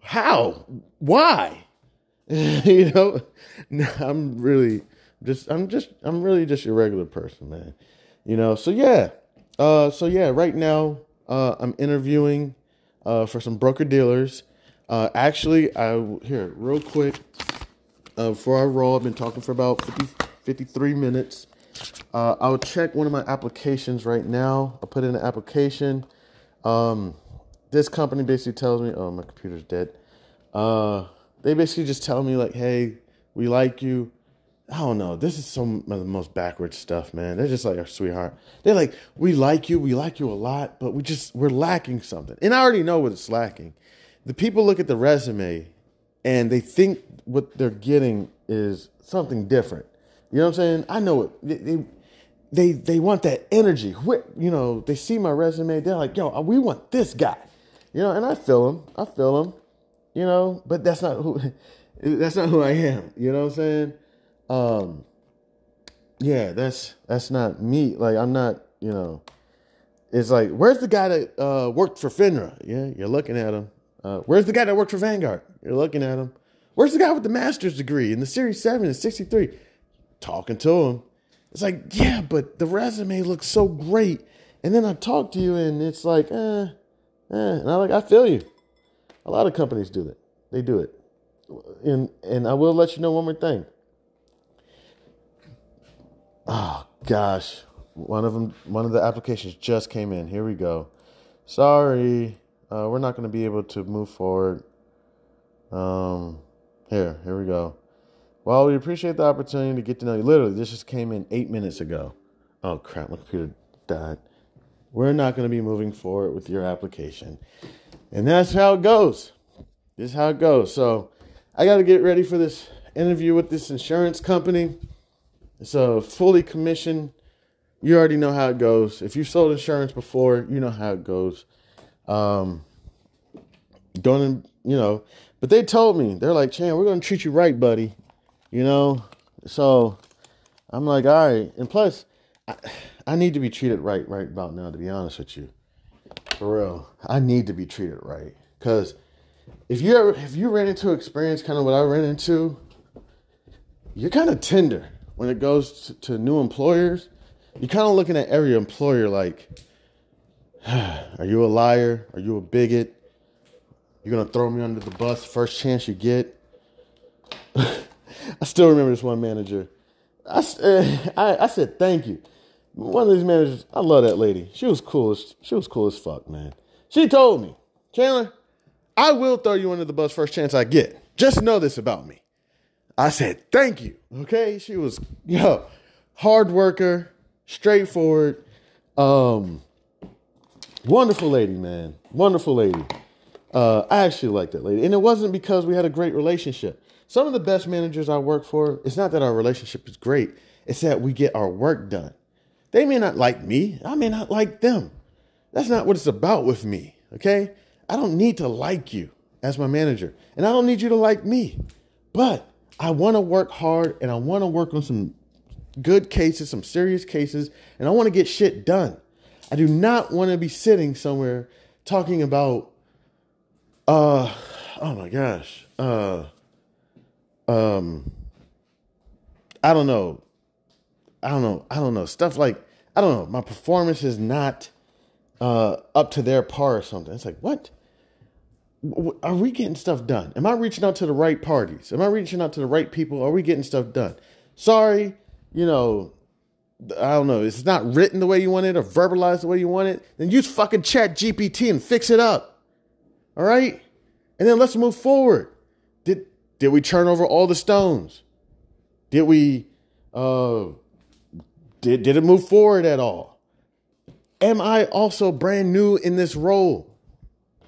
How? Why? No, I'm really just a regular person, man. So yeah. Right now, I'm interviewing for some broker dealers. Actually, real quick, before I roll, I've been talking for about 53 minutes. I'll check one of my applications right now. I'll put in an application. This company basically tells me, oh, my computer's dead. They basically just tell me like, hey, we like you. I don't know. This is some of the most backwards stuff, man. They're just like our sweetheart. They're like, we like you a lot, but we're lacking something. And I already know what it's lacking. The people look at the resume and they think what they're getting is something different. You know what I'm saying? I know it. They want that energy. They see my resume. They're like, yo, we want this guy. And I feel him. But that's not who I am. You know what I'm saying? That's not me. Like, I'm not, it's like, where's the guy that worked for FINRA? Yeah, you're looking at him. Where's the guy that worked for Vanguard? You're looking at him. Where's the guy with the master's degree in the Series 7 and 63? Talking to him. It's like, yeah, but the resume looks so great. And then I talk to you and it's like, And I feel you. A lot of companies do that. They do it. And I will let you know one more thing. Oh, gosh. One of the applications just came in. Here we go. Sorry. We're not going to be able to move forward. Here we go. Well, we appreciate the opportunity to get to know you. Literally, this just came in 8 minutes ago. Oh, crap. My computer died. We're not going to be moving forward with your application. And that's how it goes. This is how it goes. So I got to get ready for this interview with this insurance company. It's a fully commissioned. You already know how it goes. If you've sold insurance before, you know how it goes. But they told me, they're like, Chan, we're going to treat you right, buddy. So I'm like, all right. And plus, I need to be treated right about now, to be honest with you. For real. I need to be treated right. Because if you ran into experience kind of what I ran into, you're kind of tender when it goes to new employers. You're kind of looking at every employer like, are you a liar? Are you a bigot? You're going to throw me under the bus first chance you get? I still remember this one manager. I said, thank you. One of these managers, I love that lady. She was cool as fuck, man. She told me, Chandler, I will throw you under the bus first chance I get. Just know this about me. I said, thank you. Okay. She was, hard worker, straightforward. Wonderful lady, man. Wonderful lady. I actually like that lady. And it wasn't because we had a great relationship. Some of the best managers I work for, it's not that our relationship is great. It's that we get our work done. They may not like me. I may not like them. That's not what it's about with me. Okay. I don't need to like you as my manager. And I don't need you to like me. But I want to work hard and I want to work on some good cases, some serious cases. And I want to get shit done. I do not want to be sitting somewhere talking about, oh my gosh. I don't know. Stuff like, I don't know. My performance is not up to their par or something. It's like, what? Are we getting stuff done? Am I reaching out to the right parties? Am I reaching out to the right people? Are we getting stuff done? Sorry, I don't know. It's not written the way you want it or verbalized the way you want it. Then use fucking Chat GPT and fix it up. All right? And then let's move forward. Did we turn over all the stones? Did we, did it move forward at all? Am I also brand new in this role?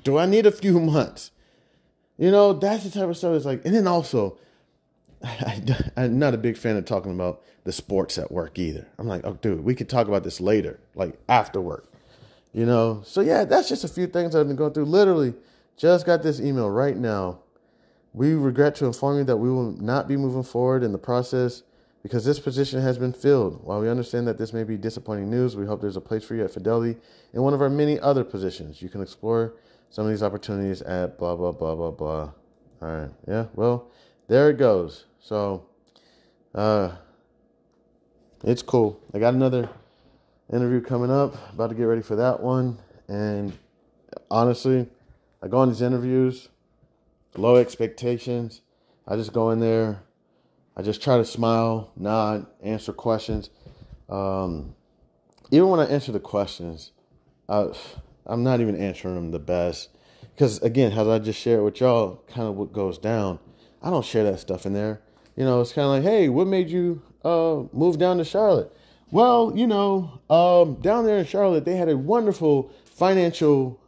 Do I need a few months? That's the type of stuff that's like, and then also, I'm not a big fan of talking about the sports at work either. I'm like, oh, dude, we could talk about this later, like after work, So yeah, that's just a few things I've been going through. Literally just got this email right now. We regret to inform you that we will not be moving forward in the process because this position has been filled. While we understand that this may be disappointing news, we hope there's a place for you at Fidelity in one of our many other positions. You can explore some of these opportunities at blah, blah, blah, blah, blah. All right. Yeah. Well, there it goes. So, it's cool. I got another interview coming up. About to get ready for that one. And honestly, I go on these interviews, low expectations. I just go in there. I just try to smile, nod, answer questions. Even when I answer the questions, I'm not even answering them the best. Because, again, as I just shared with y'all, kind of what goes down, I don't share that stuff in there. It's kind of like, hey, what made you move down to Charlotte? Well, down there in Charlotte, they had a wonderful financial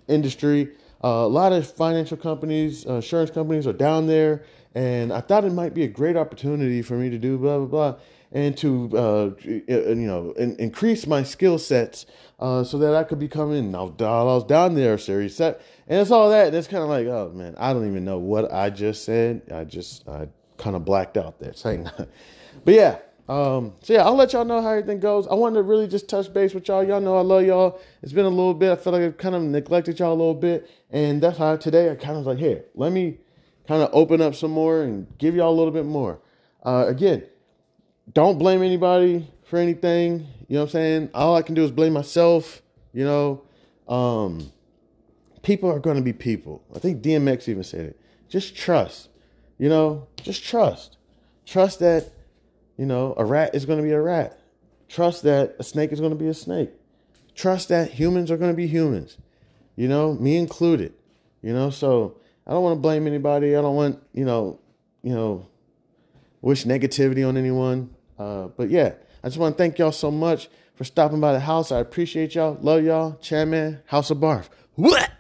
industry. A lot of financial companies, insurance companies are down there. And I thought it might be a great opportunity for me to do blah, blah, blah. And to, increase my skill sets so that I could become in. I was down there, Series 7. And it's all that. And it's kind of like, oh, man, I don't even know what I just said. I kind of blacked out there saying that. But, yeah, So yeah, I'll let y'all know how everything goes. I wanted to really just touch base with y'all. Y'all know I love y'all. It's been a little bit. I feel like I've kind of neglected y'all a little bit. And that's how today I kind of was like, here, let me kind of open up some more and give y'all a little bit more. Again, don't blame anybody for anything. You know what I'm saying? All I can do is blame myself. You know, people are going to be people. I think DMX even said it. Just trust. You know, just trust. Trust that, you know, a rat is going to be a rat. Trust that a snake is going to be a snake. Trust that humans are going to be humans. You know, me included. You know, so I don't want to blame anybody. I don't want, you know, wish negativity on anyone. But yeah, I just want to thank y'all so much for stopping by the house. I appreciate y'all. Love y'all. Chairman, House of Barf. What?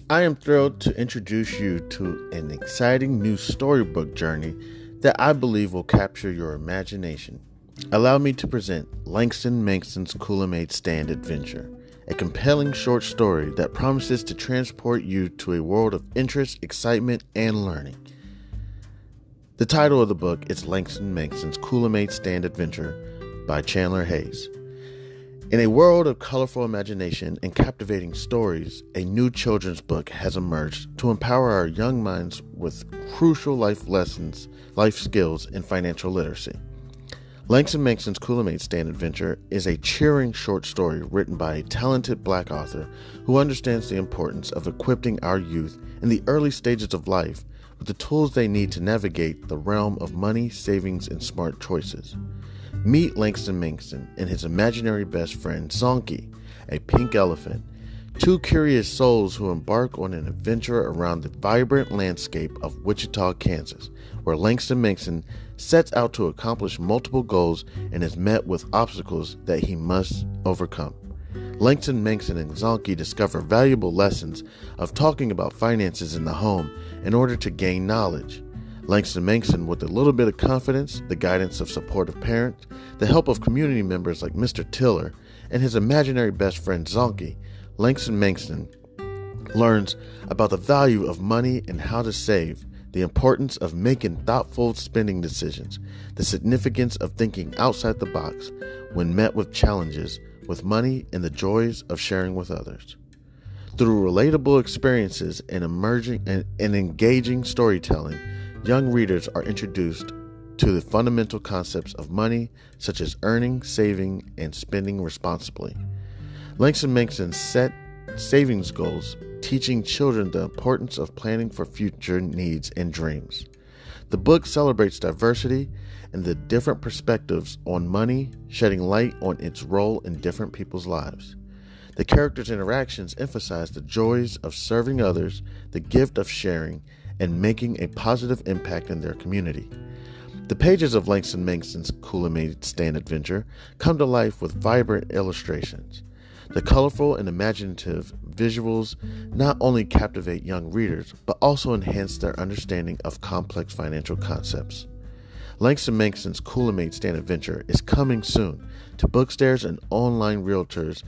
I am thrilled to introduce you to an exciting new storybook journey that I believe will capture your imagination. Allow me to present Langston Mankson's Kool-Aid Stand Adventure, a compelling short story that promises to transport you to a world of interest, excitement, and learning. The title of the book is Langston Mankson's Kool-Aid Stand Adventure by Chandler Hayes. In a world of colorful imagination and captivating stories, a new children's book has emerged to empower our young minds with crucial life lessons, life skills, and financial literacy. Langston Mankson's Kool-Aid Stand Adventure is a cheering short story written by a talented Black author who understands the importance of equipping our youth in the early stages of life with the tools they need to navigate the realm of money, savings, and smart choices. Meet Langston Mankson and his imaginary best friend, Zonky, a pink elephant, two curious souls who embark on an adventure around the vibrant landscape of Wichita, Kansas, where Langston Mankson sets out to accomplish multiple goals and is met with obstacles that he must overcome. Langston Mankson and Zonky discover valuable lessons of talking about finances in the home in order to gain knowledge. Langston Mankson, with a little bit of confidence, the guidance of supportive parents, the help of community members like Mr. Tiller, and his imaginary best friend Zonky, Langston Mankson learns about the value of money and how to save, the importance of making thoughtful spending decisions, the significance of thinking outside the box when met with challenges with money, and the joys of sharing with others. Through relatable experiences and engaging storytelling, young readers are introduced to the fundamental concepts of money, such as earning, saving, and spending responsibly. Langston Mankson set savings goals, teaching children the importance of planning for future needs and dreams. The book celebrates diversity and the different perspectives on money, shedding light on its role in different people's lives. The characters' interactions emphasize the joys of serving others, the gift of sharing, and making a positive impact in their community. The pages of Langston Mankson's Kool-Aid Stand Adventure come to life with vibrant illustrations. The colorful and imaginative visuals not only captivate young readers, but also enhance their understanding of complex financial concepts. Langston Mankson's Kool-Aid Stand Adventure is coming soon to bookstores and online realtors.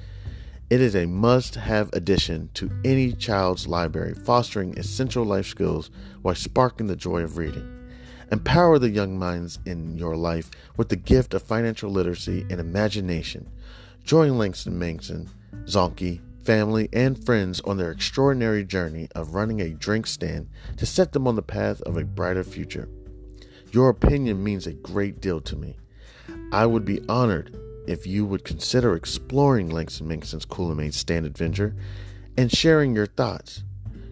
It is a must-have addition to any child's library, fostering essential life skills while sparking the joy of reading. Empower the young minds in your life with the gift of financial literacy and imagination. Join Langston Mankson, Zonky, family, and friends on their extraordinary journey of running a drink stand to set them on the path of a brighter future. Your opinion means a great deal to me. I would be honored if you would consider exploring Langston Mankson's Kool-Aid Stand Adventure and sharing your thoughts.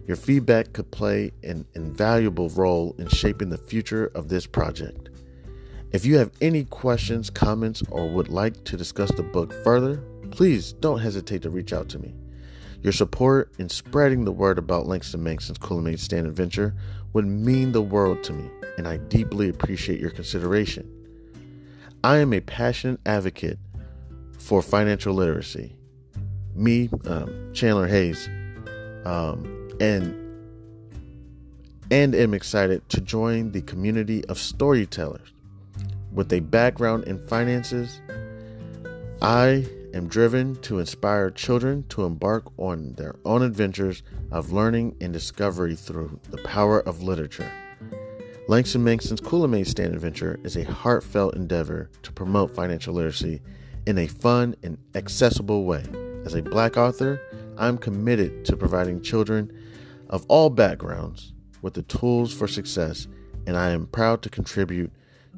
Your feedback could play an invaluable role in shaping the future of this project. If you have any questions, comments, or would like to discuss the book further, please don't hesitate to reach out to me. Your support in spreading the word about Langston Mankson's Kool-Aid Stand Adventure would mean the world to me, and I deeply appreciate your consideration. I am a passionate advocate for financial literacy. Me, Chandler Hayes, and am excited to join the community of storytellers with a background in finances. I am driven to inspire children to embark on their own adventures of learning and discovery through the power of literature. Langston Manxton's Kool-Aid Stand Adventure is a heartfelt endeavor to promote financial literacy in a fun and accessible way. As a Black author, I'm committed to providing children of all backgrounds with the tools for success, and I am proud to contribute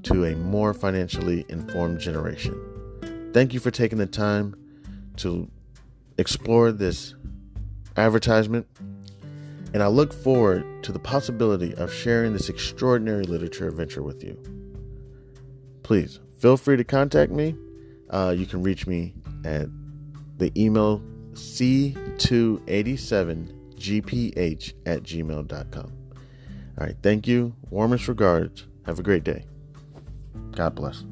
to a more financially informed generation. Thank you for taking the time to explore this advertisement, and I look forward to the possibility of sharing this extraordinary literature adventure with you. Please feel free to contact me. You can reach me at the email c287gph@gmail.com. All right, thank you. Warmest regards. Have a great day. God bless.